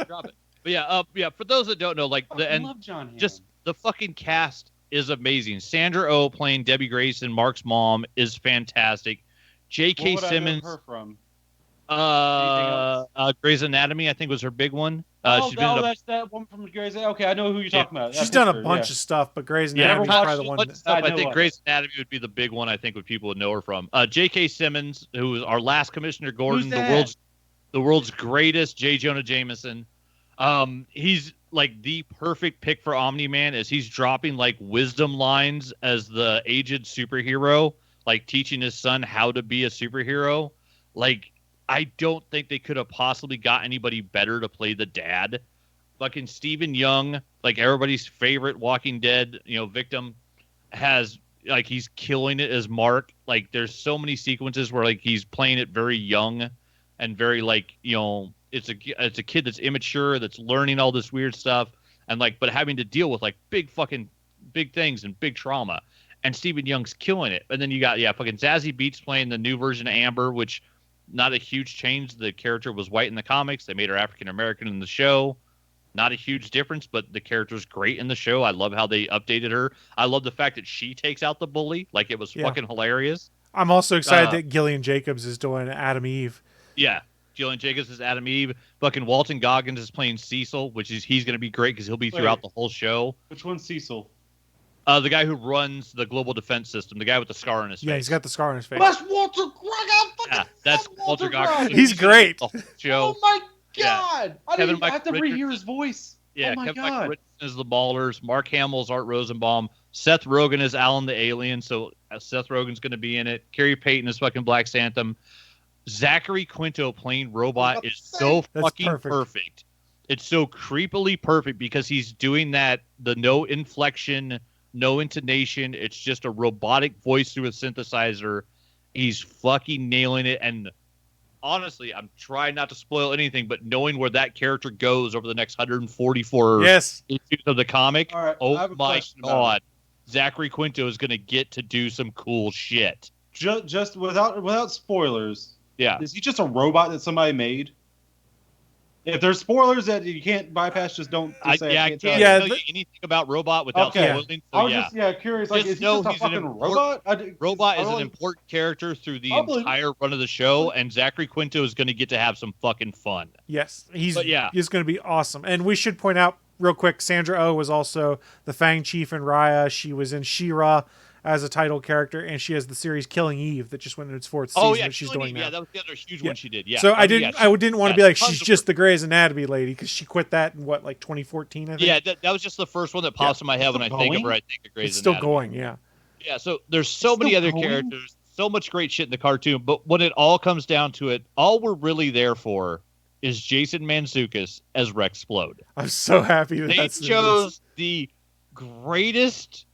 drop it. But for those that don't know, like I love Jon Hamm. Just the fucking cast is amazing. Sandra Oh playing Debbie Grayson, Mark's mom, is fantastic. J.K. Simmons. What would I know her from? Grey's Anatomy, I think, was her big one. That's that one from Grey's Anatomy. Okay, I know who you're talking about. She's done a bunch of stuff, but Grey's Anatomy is probably the one. I think Grey's Anatomy would be the big one. I think what people would know her from. J.K. Simmons, who was our last Commissioner Gordon, the world's greatest J. Jonah Jameson. He's like the perfect pick for Omni-Man, as he's dropping like wisdom lines as the aged superhero, like teaching his son how to be a superhero. Like, I don't think they could have possibly got anybody better to play the dad. Fucking Stephen Young, like everybody's favorite Walking Dead, victim, he's killing it as Mark. Like, there's so many sequences where like he's playing it very young and very it's a kid that's immature, that's learning all this weird stuff, and but having to deal with like big things and big trauma. And Stephen Young's killing it. And then you got fucking Zazie Beetz playing the new version of Amber, which not a huge change. The character was white in the comics. They made her African American in the show. Not a huge difference, but the character's great in the show. I love how they updated her. I love the fact that she takes out the bully. Like, it was fucking hilarious. I'm also excited that Gillian Jacobs is doing Adam Eve. Yeah. Gillian Jacobs is Adam Eve. Fucking Walton Goggins is playing Cecil, he's going to be great because he'll be throughout the whole show. Which one's Cecil? The guy who runs the global defense system, the guy with the scar on his face. Yeah, he's got the scar on his face. That's Walter Goggins. That's Walter Goggins. He's great. Oh my god! I didn't have to rehear his voice. Yeah, oh my Kevin god. Richardson is the Maulers. Mark Hamill's Art Rosenbaum. Seth Rogen is Alan the Alien, so Seth Rogen's going to be in it. Carrie Payton is fucking Black Phantom. Zachary Quinto playing Robot is so fucking perfect. It's so creepily perfect because he's doing the no inflection, no intonation. It's just a robotic voice through a synthesizer. He's fucking nailing it. And honestly, I'm trying not to spoil anything, but knowing where that character goes over the next 144 issues of the comic, right, oh my god, Zachary Quinto is going to get to do some cool shit. just without spoilers. Yeah. Is he just a robot that somebody made? If there's spoilers that you can't bypass, just don't. I can't tell you anything about Robot without spoiling. So I was just curious. Like, is he just a fucking robot? Robot is an important character through the entire run of the show, and Zachary Quinto is going to get to have some fucking fun. Yes, he's going to be awesome. And we should point out real quick, Sandra Oh was also the Fang Chief in Raya. She was in She-Ra as a title character, and she has the series Killing Eve that just went into its 4th season that she's doing now. Yeah, that was the other huge one she did. Yeah. So I didn't want to be like, she's just the Grey's Anatomy lady, because she quit that in 2014, I think? Yeah, that was just the first one that pops in my head when I think of her. I think of Grey's Anatomy. It's still going, yeah. Yeah, so there's so many other characters, so much great shit in the cartoon, but when it all comes down to it, all we're really there for is Jason Mantzoukas as Rexplode. I'm so happy that they chose the greatest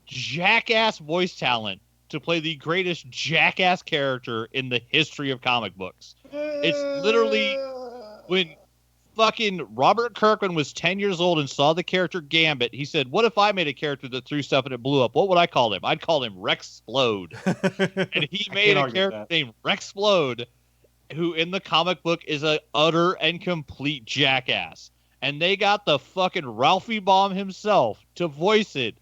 jackass voice talent to play the greatest jackass character in the history of comic books. It's literally when fucking Robert Kirkman was 10 years old and saw the character Gambit, he said, what if I made a character that threw stuff and it blew up? What would I call him? I'd call him Rexplode. And he made a character named Rexplode, who in the comic book is a utter and complete jackass. And they got the fucking Ralphie Baum himself to voice it.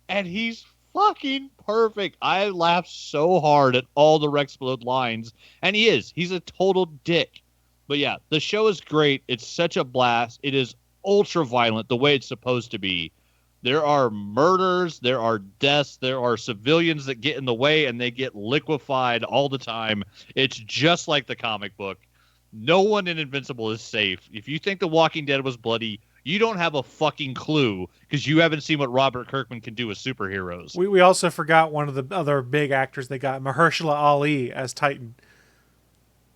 And he's fucking perfect. I laughed so hard at all the Rexplode lines. And he's a total dick. But yeah, the show is great. It's such a blast. It is ultra violent the way it's supposed to be. There are murders, there are deaths, there are civilians that get in the way and they get liquefied all the time. It's just like the comic book. No one in Invincible is safe. If you think The Walking Dead was bloody, you don't have a fucking clue because you haven't seen what Robert Kirkman can do with superheroes. We also forgot one of the other big actors they got, Mahershala Ali as Titan.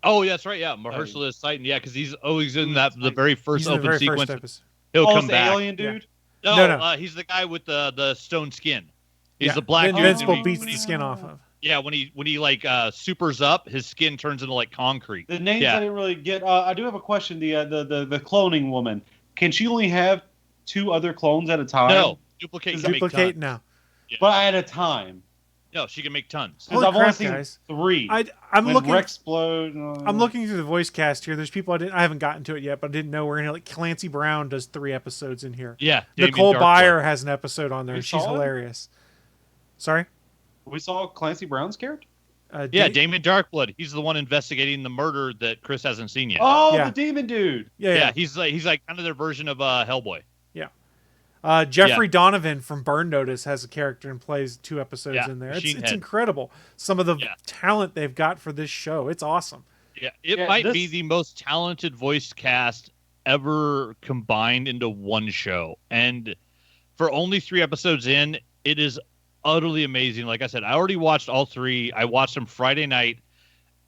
Oh, yeah, that's right. Yeah, Mahershala is Titan. Yeah, because he's always in the very first open sequence. He'll come back. Alien dude? Yeah. No. He's the guy with the stone skin. He's the black dude. Invincible beats the skin off of. Yeah, when he like supers up, his skin turns into like concrete. The names I didn't really get. I do have a question. The cloning woman. Can she only have 2 other clones at a time? No, duplicate now. Yeah. But at a time. No, she can make tons. Because I've only seen 3. I'm looking. Rexplode. I'm looking through the voice cast here. There's people I haven't gotten to it yet, but I didn't know we're gonna like Clancy Brown does 3 episodes in here. Yeah, Nicole Byer has an episode on there, and she's hilarious. Sorry. We saw Clancy Brown's character. Damon Darkblood. He's the one investigating the murder that Chris hasn't seen yet. Oh, the demon dude. Yeah. He's like kind of their version of Hellboy. Yeah. Jeffrey Donovan from Burn Notice has a character and plays 2 episodes in there. It's incredible. Some of the talent they've got for this show. It's awesome. Yeah, it might be the most talented voice cast ever combined into one show. And for only 3 episodes in, it is utterly amazing. Like I said, I already watched all 3. I watched them Friday night,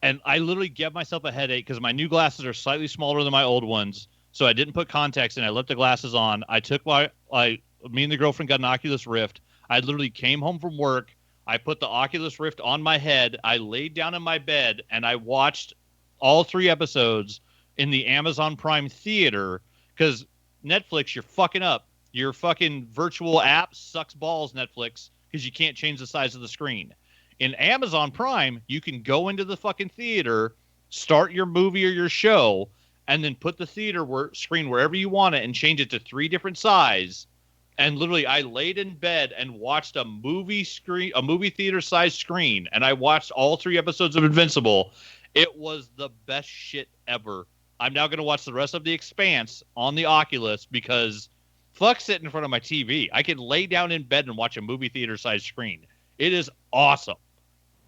and I literally gave myself a headache because my new glasses are slightly smaller than my old ones. So I didn't put contacts in. I left the glasses on. I took me and the girlfriend got an Oculus Rift. I literally came home from work. I put the Oculus Rift on my head. I laid down in my bed and I watched all 3 episodes in the Amazon Prime theater because Netflix, you're fucking up. Your fucking virtual app sucks balls, Netflix, because you can't change the size of the screen. In Amazon Prime, you can go into the fucking theater, start your movie or your show, and then put the theater screen wherever you want it and change it to 3 different sizes. And literally, I laid in bed and watched a movie theater size screen, and I watched all 3 episodes of Invincible. It was the best shit ever. I'm now going to watch the rest of The Expanse on the Oculus because fuck sitting in front of my TV. I can lay down in bed and watch a movie theater size screen. It is awesome.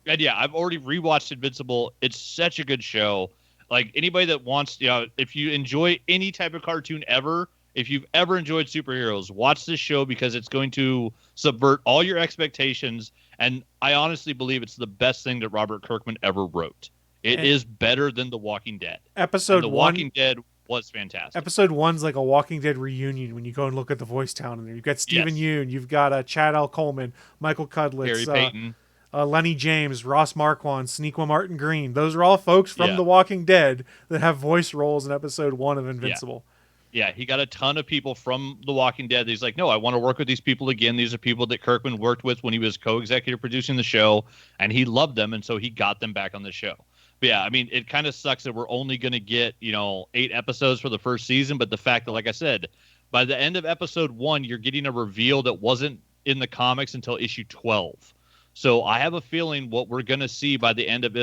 And yeah, I've already rewatched Invincible. It's such a good show. Like anybody that wants, if you enjoy any type of cartoon ever, if you've ever enjoyed superheroes, watch this show because it's going to subvert all your expectations. And I honestly believe it's the best thing that Robert Kirkman ever wrote. It is better than The Walking Dead. The Walking Dead was fantastic. Episode 1's like a Walking Dead reunion when you go and look at the voice talent in there. You've got Stephen Yeun, you've got Chad L. Coleman, Michael Cudlitz, Harry Payton. Lenny James, Ross Marquand, Sneakwa Martin Green. Those are all folks from The Walking Dead that have voice roles in episode 1 of Invincible. Yeah, he got a ton of people from The Walking Dead. He's like, no, I want to work with these people again. These are people that Kirkman worked with when he was co-executive producing the show, and he loved them, and so he got them back on the show. But yeah, I mean, it kind of sucks that we're only going to get, 8 episodes for the first season, but the fact that, like I said, by the end of episode 1, you're getting a reveal that wasn't in the comics until issue 12. So I have a feeling what we're going to see by the end of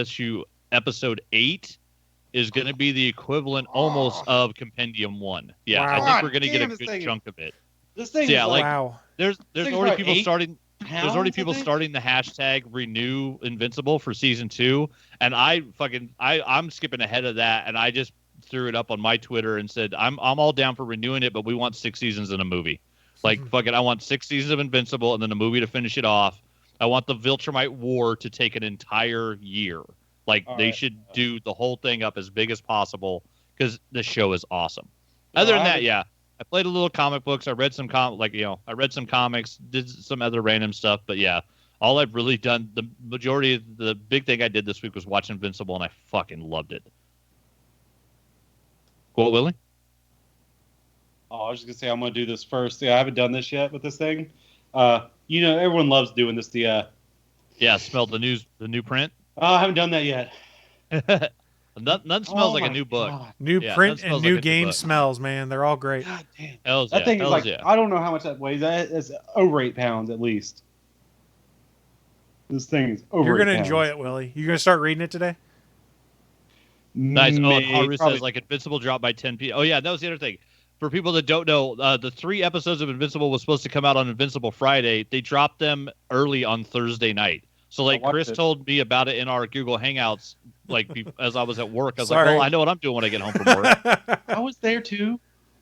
episode 8 is going to be the equivalent almost of Compendium 1. Yeah, Wow. I think we're going to get a good chunk of it. This thing So, yeah, is like, wow. There's already people starting. pounds, There's already I people think? starting the hashtag renew Invincible for season 2, and I'm skipping ahead of that, and I just threw it up on my Twitter and said I'm all down for renewing it, but we want 6 seasons in a movie. Like fuck it, I want 6 seasons of Invincible and then a movie to finish it off. I want the Viltrumite War to take an entire year. Like they should do the whole thing up as big as possible because the show is awesome. Other than that, yeah, I played a little comic books. I read some I read some comics, did some other random stuff. But yeah, all I've really done, the majority of the big thing I did this week was watch Invincible, and I fucking loved it. What, Willie? Oh, I was just gonna say I'm gonna do this first. Yeah, I haven't done this yet with this thing. Everyone loves doing this. Yeah, smelled the new print. I haven't done that yet. None smells like a new book. God. New Yeah, print that smells and like new a game book. smells, man. They're all great. God damn. Hells That yeah, thing is hells like, yeah. I don't know how much that weighs. It's over 8 pounds at least. This thing is over You're 8 gonna pounds. enjoy it, Willie. You gonna start reading it today? Nice. Oh, and Maybe, Haru probably- says like Invincible dropped by 10 p.m. Oh yeah, that was the other thing. For people that don't know, the 3 episodes of Invincible was supposed to come out on Invincible Friday. They dropped them early on Thursday night. So like watched Chris it. told me about it in our Google Hangouts, like as I was at work. I was Sorry. like, well, I know what I'm doing when I get home from work. I was there too.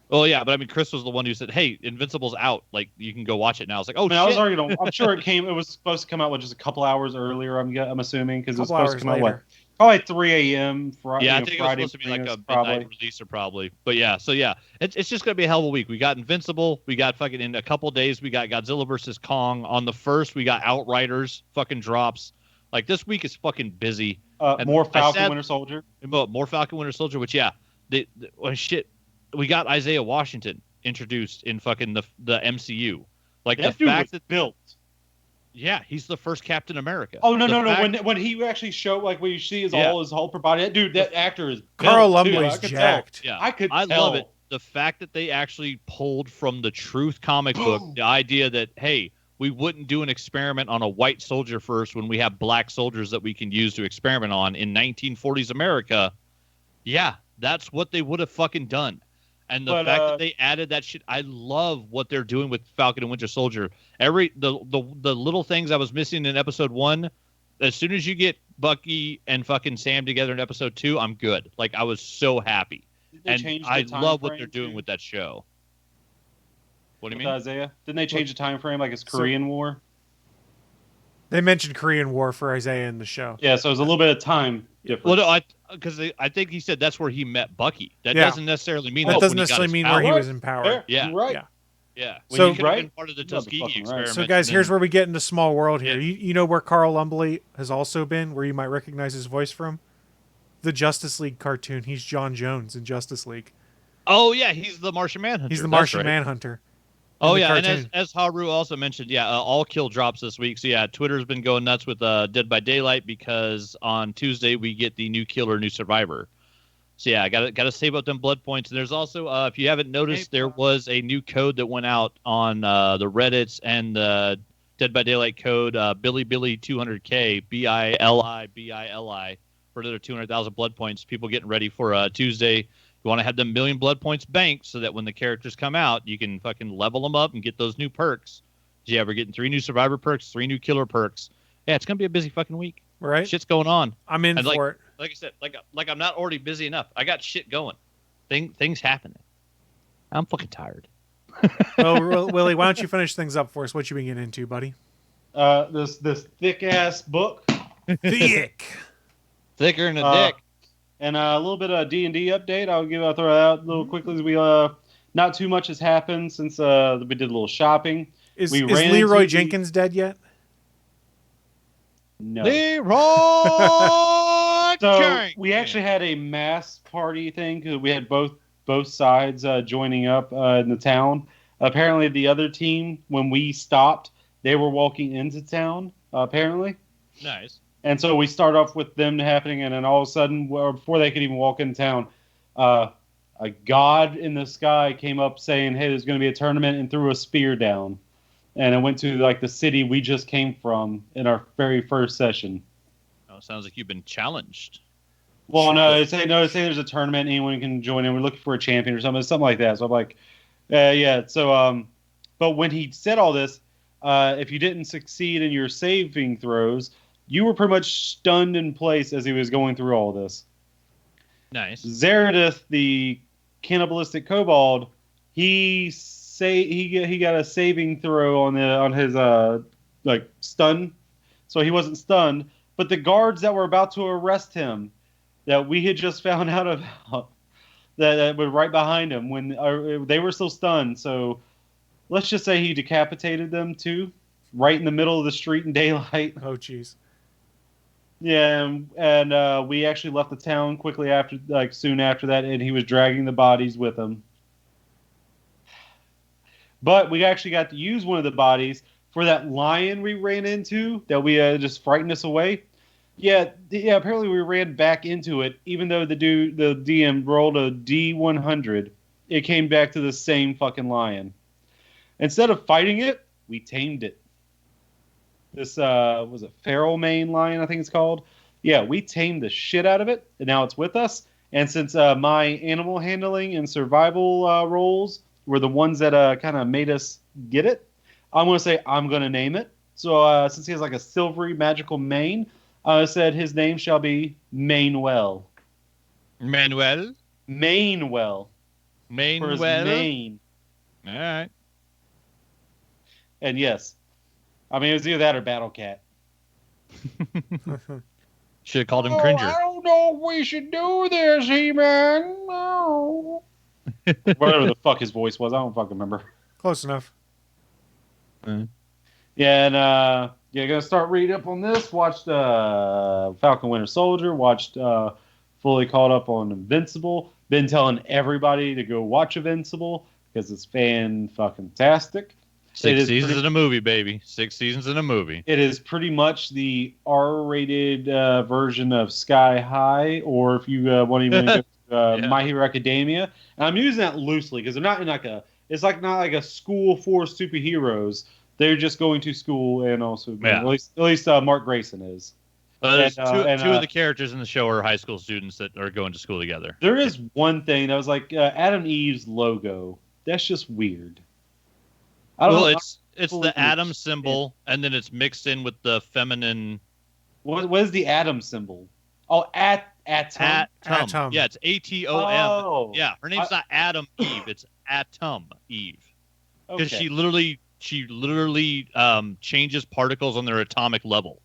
Well, yeah, but I mean, Chris was the one who said, "Hey, Invincible's out. Like, you can go watch it now." I was like, "Oh I mean, I was shit!" already gonna, I'm sure it was supposed to come out just a couple hours earlier. I'm assuming because it was Couple supposed to come hours out later. probably 3 a.m. Friday. Yeah, I think it was Friday supposed to be like a mornings, midnight releaser probably. But yeah, so yeah, it's just gonna be a hell of a week. We got Invincible. We got fucking in a couple days. We got Godzilla versus Kong. On the 1st, we got Outriders fucking drops. Like this week is fucking busy. And More I Falcon said- Winter Soldier. More Falcon Winter Soldier. Which yeah, shit. We got Isaiah Washington introduced in fucking the MCU. Like That the dude fact was that built. yeah, he's the first Captain America. Oh no The no fact- no! When he actually showed when you see his Yeah. all his whole upper body, that actor is Carl built, too. Lumbly's I could jacked. Yeah, I could I tell. love it. The fact that they actually pulled from the Truth comic book the idea that, hey, we wouldn't do an experiment on a white soldier first when we have black soldiers that we can use to experiment on in 1940s America. Yeah, that's what they would have fucking done. And the fact that they added that shit, I love what they're doing with Falcon and Winter Soldier. The little things I was missing in episode 1, as soon as you get Bucky and fucking Sam together in episode 2, I'm good. Like I was so happy. And I love what they're doing with that show. What do you mean? Isaiah? Didn't they change the time frame like it's Korean War? They mentioned Korean War for Isaiah in the show. Yeah, so it was a little bit of time difference. Well, no, because I think he said that's where he met Bucky. That Yeah. doesn't necessarily mean That that's doesn't when he got necessarily his mean where he power. was in power. Fair. Yeah. You're right. Yeah. Yeah. So- Well, he could have Right? been part of the You're Tuskegee fucking right. experiment. So guys, here's and where we get into small world here. Yeah. You know where Carl Lumbly has also been, where you might recognize his voice from? The Justice League cartoon. He's John Jones in Justice League. oh yeah, he's the Martian Manhunter. He's the That's Martian right. Manhunter. Oh the yeah, and cartoon. as Haru also mentioned, yeah, All Kill drops this week. So yeah, Twitter's been going nuts with Dead by Daylight because on Tuesday we get the new killer, new survivor. So yeah, gotta save up them blood points. And there's also, if you haven't noticed, there was a new code that went out on the Reddits and the Dead by Daylight code, Billy 200K, BILI for another 200,000 blood points. People getting ready for Tuesday. You want to have them million blood points banked so that when the characters come out, you can fucking level them up and get those new perks. Yeah, we're getting 3 new survivor perks, 3 new killer perks. Yeah, it's gonna be a busy fucking week. Right? Shit's going on. I'm in And for it. Like I said, like I'm not already busy enough. I got shit going. Things happening. I'm fucking tired. Well, Willie, why don't you finish things up for us? What you been getting into, buddy? This thick ass book Thick. Thicker than a dick. and a little bit of D&D update. I'll throw it out a little quickly. As we not too much has happened since we did a little shopping. Is We ran Leroy into Jenkins dead yet? No. Leroy So Jenkins. we actually had a mass party thing because we had both both sides joining up in the town. Apparently, the other team, when we stopped, they were walking into town, apparently. Nice. And so we start off with them happening, and then all of a sudden, before they could even walk in town, a god in the sky came up saying, hey, there's going to be a tournament, and threw a spear down. And it went to like the city we just came from in our very first session. Oh, sounds like you've been challenged. Well, no, say there's a tournament, anyone can join in. We're looking for a champion or something like that. So I'm like, yeah. So, but when he said all this, if you didn't succeed in your saving throws, you were pretty much stunned in place as he was going through all this. Nice. Zeradith, the cannibalistic kobold, he got a saving throw on his like stun, so he wasn't stunned. But the guards that were about to arrest him, that we had just found out about, that were right behind him when they were still stunned. So let's just say he decapitated them too, right in the middle of the street in daylight. Oh, jeez. Yeah, and we actually left the town quickly after, like soon after that, and he was dragging the bodies with him. But we actually got to use one of the bodies for that lion we ran into that we just frightened us away. Yeah. Apparently we ran back into it, even though the DM rolled a D100. It came back to the same fucking lion. Instead of fighting it, we tamed it. This was it feral mane lion, I think it's called. Yeah, we tamed the shit out of it, and now it's with us. And since my animal handling and survival roles were the ones that kind of made us get it, I'm going to say I'm going to name it. So since he has like a silvery magical mane, I said his name shall be Mainwell. Manuel? Mainwell. Mainwell? For his mane. All right. And yes, I mean, it was either that or Battle Cat. Should have called him Cringer. I don't know if we should do this, He-Man. No. Whatever the fuck his voice was, I don't fucking remember. Close enough. Yeah, and gonna start reading up on this. Watched Falcon Winter Soldier. Watched fully caught up on Invincible. Been telling everybody to go watch Invincible because it's fan-fucking-tastic. 6 seasons in a movie, baby. 6 seasons in a movie. It is pretty much the R-rated version of Sky High, or if you want to even go My Hero Academia. And I'm using that loosely because they're not in it's not like a school for superheroes. They're just going to school, and also at least Mark Grayson is. Two of the characters in the show are high school students that are going to school together. There is one thing that was like Adam Eve's logo. That's just weird. It's the atom symbol, and then it's mixed in with the feminine. What is the atom symbol? Oh, atom. Atom. Yeah, it's ATOM. Oh. Yeah, her name's not Adam Eve. It's Atom Eve. Because she literally changes particles on their atomic level.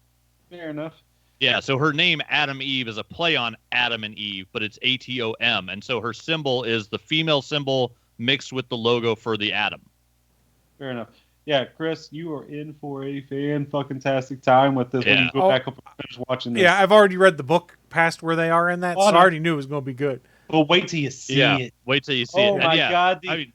Fair enough. Yeah, so her name Adam Eve is a play on Adam and Eve, but it's ATOM, and so her symbol is the female symbol mixed with the logo for the atom. Fair enough. Yeah, Chris, you are in for a fan-fucking-tastic time with this when you go back up and finish watching this. Yeah, I've already read the book past where they are in that, so I already knew it was going to be good. But wait till you see it. Wait till you see it. Oh, my God. I mean,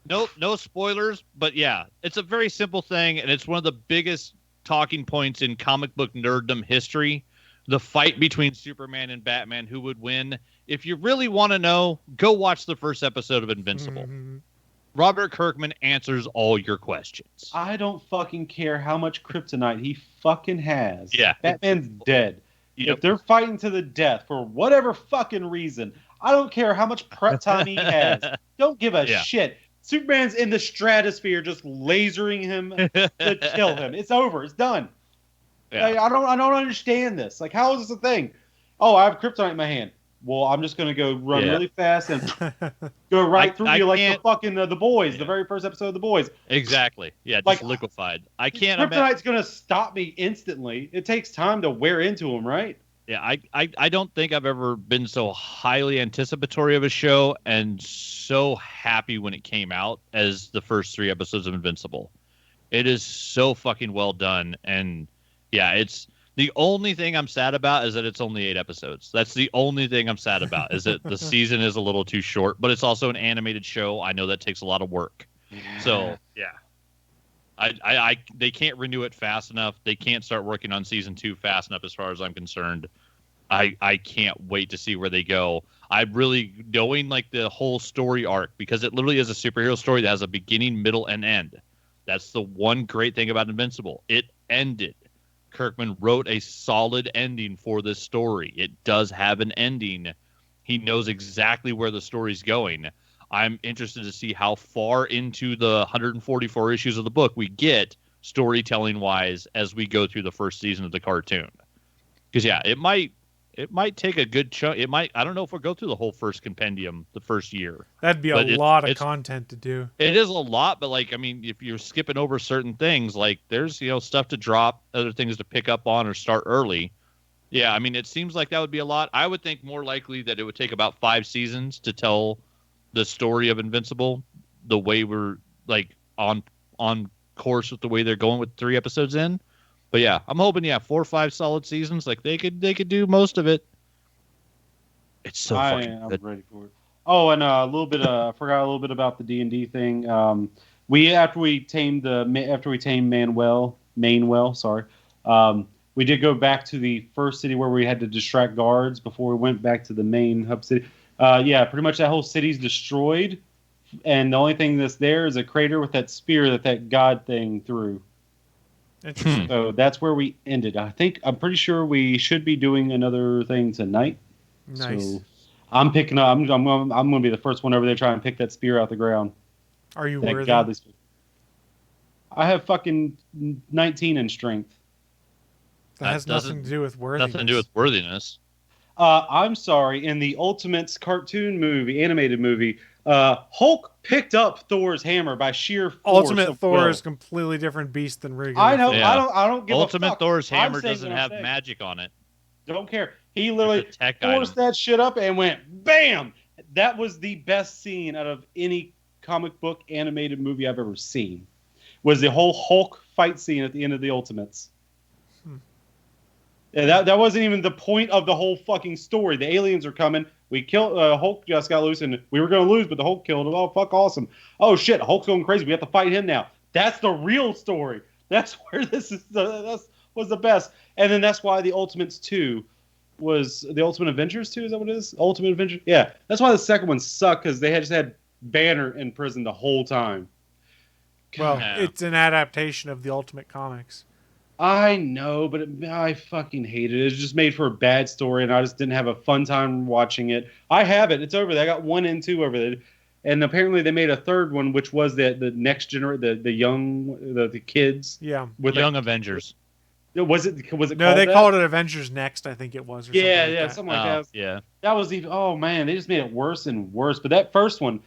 no spoilers, but yeah, it's a very simple thing, and it's one of the biggest talking points in comic book nerddom history. The fight between Superman and Batman, who would win. If you really want to know, go watch the first episode of Invincible. Mm-hmm. Robert Kirkman answers all your questions. I don't fucking care how much kryptonite he fucking has. Yeah. Batman's dead. Yep. If they're fighting to the death for whatever fucking reason, I don't care how much prep time he has. Don't give a shit. Superman's in the stratosphere just lasering him to kill him. It's over. It's done. Yeah. Like, I don't understand this. Like, how is this a thing? Oh, I have kryptonite in my hand. Well, I'm just going to go run really fast and go right through you like the fucking The Boys, the very first episode of The Boys. Exactly. Yeah, just liquefied. I can't imagine. Kryptonite's going to stop me instantly. It takes time to wear into him, right? Yeah, I don't think I've ever been so highly anticipatory of a show and so happy when it came out as the first 3 episodes of Invincible. It is so fucking well done. And yeah, The only thing I'm sad about is that it's only 8 episodes. That's the only thing I'm sad about, is that the season is a little too short, but it's also an animated show. I know that takes a lot of work. So, yeah. They can't renew it fast enough. They can't start working on season 2 fast enough as far as I'm concerned. I can't wait to see where they go. I'm really knowing like the whole story arc, because it literally is a superhero story that has a beginning, middle, and end. That's the one great thing about Invincible. It ended. Kirkman wrote a solid ending for this story. It does have an ending. He knows exactly where the story's going. I'm interested to see how far into the 144 issues of the book we get storytelling-wise as we go through the first season of the cartoon. Because, yeah, it might take a good chunk. I don't know if we'll go through the whole first compendium the first year. That'd be a lot of content to do. It is a lot, but like, I mean, if you're skipping over certain things, like there's, stuff to drop, other things to pick up on or start early. Yeah, I mean, it seems like that would be a lot. I would think more likely that it would take about 5 seasons to tell the story of Invincible the way we're like on course with the way they're going with 3 episodes in. But yeah, I'm hoping 4 or 5 solid seasons. Like they could do most of it. It's so fucking good. I'm ready for it. Oh, and I forgot a little bit about the D&D thing. After we tamed Mainwell, sorry. We did go back to the first city where we had to distract guards before we went back to the main hub city. Pretty much that whole city's destroyed, and the only thing that's there is a crater with that spear that god thing threw. Interesting. So that's where we ended. I'm pretty sure we should be doing another thing tonight. Nice. So I'm picking up. I'm going to be the first one over there trying to pick that spear out the ground. Are you that worthy? Godly spear. I have fucking 19 in strength. That has nothing to do with worthiness. Nothing to do with worthiness. I'm sorry. In the Ultimates cartoon movie, animated movie, Hulk picked up Thor's hammer by sheer force. Ultimate Thor is a completely different beast than regular. I know. Yeah. I don't give a fuck. Ultimate Thor's hammer doesn't have magic on it. Don't care. He literally forced item. that shit up and went BAM! That was the best scene out of any comic book animated movie I've ever seen. Was the whole Hulk fight scene at the end of the Ultimates. Yeah, that wasn't even the point of the whole fucking story. The aliens are coming. We killed Hulk. Just got loose, and we were going to lose, but the Hulk killed him. Oh fuck, awesome! Oh shit, Hulk's going crazy. We have to fight him now. That's the real story. That's where this is. Was the best. And then that's why the Ultimates 2 was the Ultimate Avengers 2. Is that what it is? Ultimate Avengers. Yeah, that's why the second one sucked, because they just had Banner in prison the whole time. Well, it's an adaptation of the Ultimate Comics. I know, but I fucking hate it. It was just made for a bad story, and I just didn't have a fun time watching it. I have it. It's over there. I got 1 and 2 over there. And apparently they made a third one, which was the next generation, the young, the kids. Yeah. With Young Avengers. Was it no, called they that? called it Avengers Next, I think it was. Or Something like that. Yeah. That was even, oh man, they just made it worse and worse. But that first one,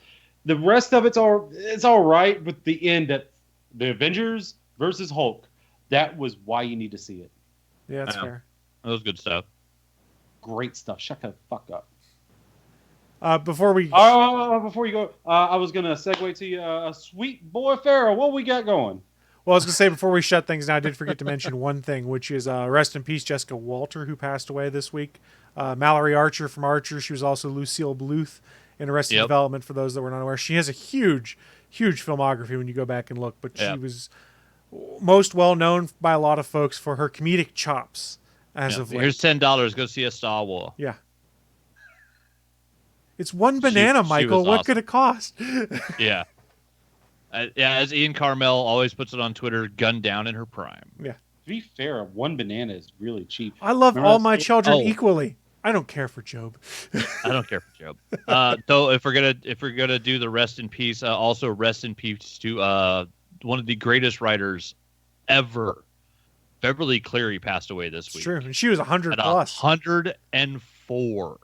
the rest of it's all right, but the end, that the Avengers versus Hulk, that was why you need to see it. Yeah, that's fair. That was good stuff. Great stuff. Shut the fuck up. Before you go, I was gonna segue to you, Sweet Boy Pharaoh. What we got going? Well, I was gonna say before we shut things down, I did forget to mention one thing, which is rest in peace, Jessica Walter, who passed away this week. Mallory Archer from Archer. She was also Lucille Bluth in Arrested Development. For those that were not aware, she has a huge filmography when you go back and look. But she was most well known by a lot of folks for her comedic chops. Of late. Here's $10. Go see a Star Wars. Yeah. It's one banana, Michael. What could it cost? Yeah. As Ian Carmel always puts it on Twitter, gunned down in her prime. Yeah. To be fair, 1 banana is really cheap. I love all my children equally. I don't care for Job. I don't care for Job. Though if we're gonna do the rest in peace, also rest in peace to one of the greatest writers ever. Beverly Cleary passed away this week. It's true. And she was 100 at plus. 104.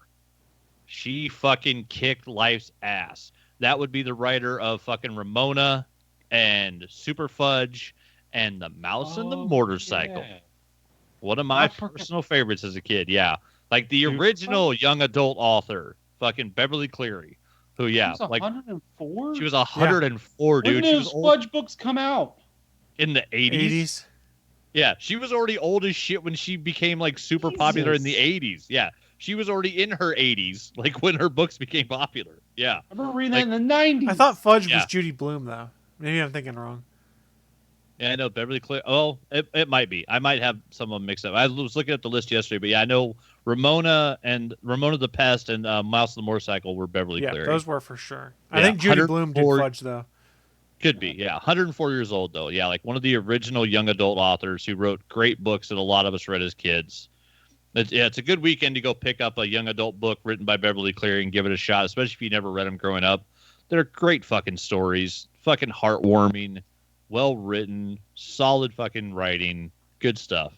She fucking kicked life's ass. That would be the writer of fucking Ramona and Super Fudge and The Mouse and the Motorcycle. Yeah. One of my personal favorites as a kid. Yeah. Like the original young adult author, fucking Beverly Cleary. Who, She was 104? She was 104, dude. When did those Fudge books come out? In the 80s. Yeah, she was already old as shit when she became like super popular in the 80s. Yeah, she was already in her 80s, like when her books became popular. Yeah. I remember reading that in the 90s. I thought Fudge was Judy Blume, though. Maybe I'm thinking wrong. Yeah, I know Beverly Cleary. Oh, it might be. I might have some of them mixed up. I was looking at the list yesterday, but yeah, I know Ramona the Pest and Mouse and the Motorcycle were Beverly Cleary. Yeah, those were for sure. I think Judy Blume did Fudge, though. Could be, yeah. 104 years old, though. Yeah, like one of the original young adult authors who wrote great books that a lot of us read as kids. It's a good weekend to go pick up a young adult book written by Beverly Cleary and give it a shot, especially if you never read them growing up. They're great fucking stories, fucking heartwarming, well-written, solid fucking writing, good stuff.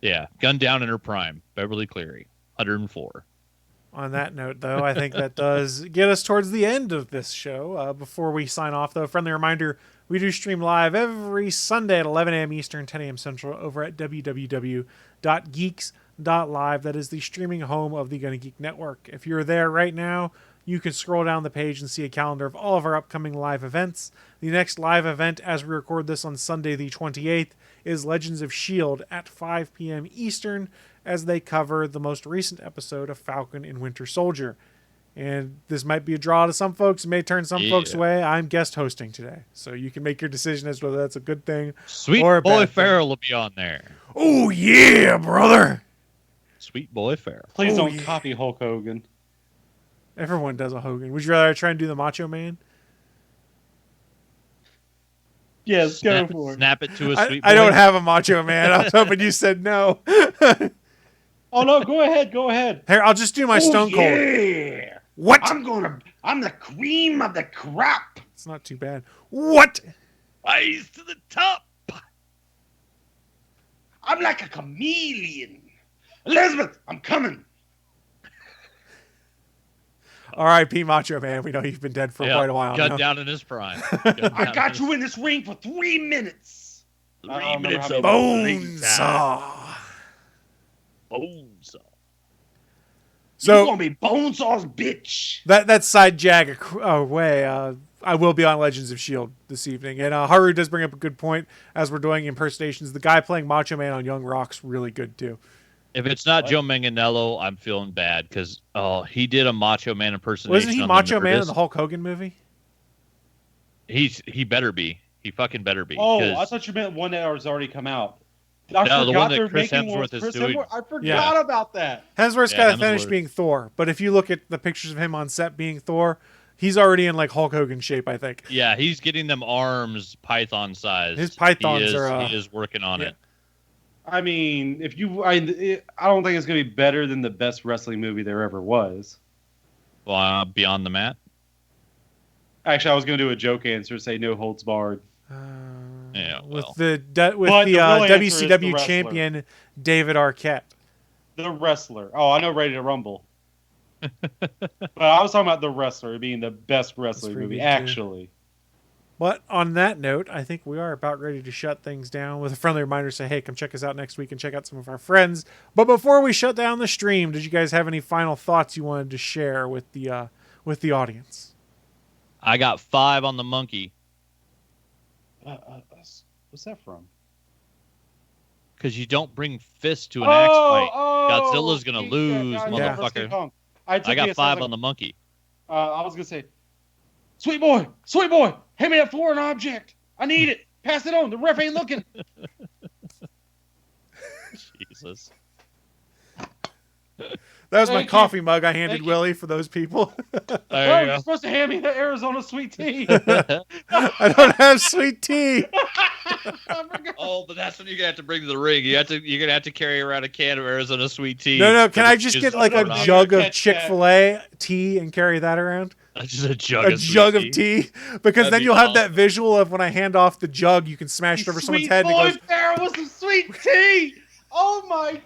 Yeah, gunned down in her prime, Beverly Cleary, 104. On that note, though, I think that does get us towards the end of this show. Before we sign off, though, friendly reminder, we do stream live every Sunday at 11 a.m. Eastern, 10 a.m. Central over at www.geeks.live. That is the streaming home of the Gonna Geek Network. If you're there right now, you can scroll down the page and see a calendar of all of our upcoming live events. The next live event, as we record this on Sunday the 28th, is Legends of S.H.I.E.L.D. at 5 p.m. Eastern, as they cover the most recent episode of Falcon and Winter Soldier. And this might be a draw to some folks. It may turn some folks away. I'm guest hosting today, so you can make your decision as to whether that's a good thing or a bad Boy thing. Farrell will be on there. Oh, yeah, brother. Sweet Boy Farrell. Please don't copy Hulk Hogan. Everyone does a Hogan. Would you rather try and do the Macho Man? Yes, go for it. Snap it to a sweet boy. I don't have a Macho Man. I was hoping you said no. Oh, no, go ahead. Here, I'll just do my Stone Cold. Yeah. What? I'm the cream of the crop. It's not too bad. What? Rise to the top. I'm like a chameleon. Elizabeth, I'm coming. R.I.P. Macho Man. We know you've been dead for quite a while Gunned now. down in his prime. I got you in this ring for 3 minutes. 3 minutes of Bonesaw. Bonesaw. So you're gonna be Bonesaw's bitch. That side jag away. I will be on Legends of S.H.I.E.L.D. this evening. And Haru does bring up a good point as we're doing impersonations. The guy playing Macho Man on Young Rock's really good, too. If it's not Joe Manganiello, I'm feeling bad because he did a Macho Man impersonation. Wasn't he Macho Man in the Hulk Hogan movie? He better be. He fucking better be. Oh, I thought you meant one that has already come out. No, the one that Chris Hemsworth is doing. I forgot about that. Hemsworth's got to finish being Thor, but if you look at the pictures of him on set being Thor, he's already in like Hulk Hogan shape, I think. Yeah, he's getting them arms Python size. His pythons he is working on it. I mean, I don't think it's going to be better than the best wrestling movie there ever was. Well, Beyond the Mat. Actually, I was going to do a joke answer, say No Holds Barred. With the WCW champion David Arquette, the wrestler. Oh, I know, Ready to Rumble. But I was talking about the wrestler being the best wrestling movie, actually. But on that note, I think we are about ready to shut things down with a friendly reminder to say, hey, come check us out next week and check out some of our friends. But before we shut down the stream, did you guys have any final thoughts you wanted to share with the audience? I got 5 on the monkey. What's that from? Because you don't bring fists to an axe fight. Godzilla's going to lose, yeah. motherfucker. I got 5 on the monkey. I was going to say, sweet boy, hand me that foreign object. I need it. Pass it on. The ref ain't looking. Jesus. That was my coffee mug I handed Willie for those people. You're supposed to hand me the Arizona sweet tea. I don't have sweet tea. Oh, but that's when you're gonna have to bring to the ring. You're gonna have to carry around a can of Arizona sweet tea. No. Can I just get like a jug of Chick-fil-A tea and carry that around? Just a jug of tea, because then you'll have that visual of when I hand off the jug, you can smash it over someone's head. Sweet boy, there was some sweet tea. Oh my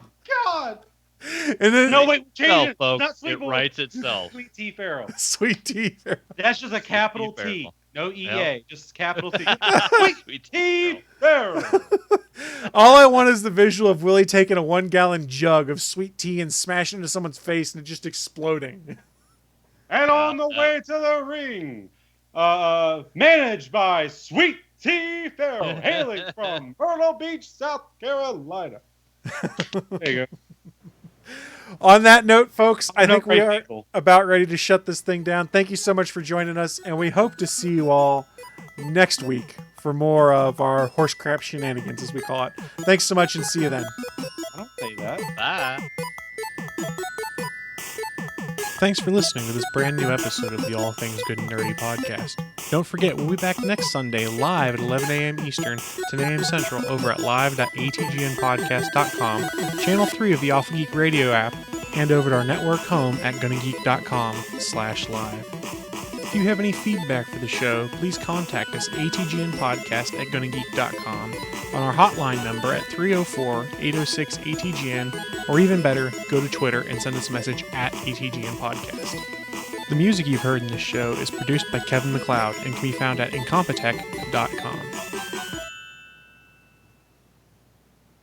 God. And then change it. Folks, Not sweet it boy. writes itself. Sweet tea Farrell. Sweet tea Farrell. That's just a capital T. No EA, just capital T. Sweet tea Farrell. All I want is the visual of Willie taking a 1-gallon jug of sweet tea and smashing it into someone's face and it just exploding. And on the way to the ring, managed by Sweet seafarer hailing from Myrtle Beach, South Carolina. There you go. On that note, folks, I think we great are people. about ready to shut this thing down. Thank you so much for joining us, and we hope to see you all next week for more of our horse crap shenanigans, as we call it. Thanks so much, and see you then. I don't say that. Bye. Thanks for listening to this brand new episode of the All Things Good and Nerdy podcast. Don't forget, we'll be back next Sunday live at 11 a.m. Eastern, 10 a.m. Central over at live.atgnpodcast.com, channel 3 of the Alpha Geek Radio app, and over at our network home at gonnageek.com/live. If you have any feedback for the show, please contact us atgnpodcast@gonnageek.com, on our hotline number at 304-806-ATGN, or even better, go to Twitter and send us a message at ATGN Podcast. The music you've heard in this show is produced by Kevin MacLeod and can be found at incompetech.com.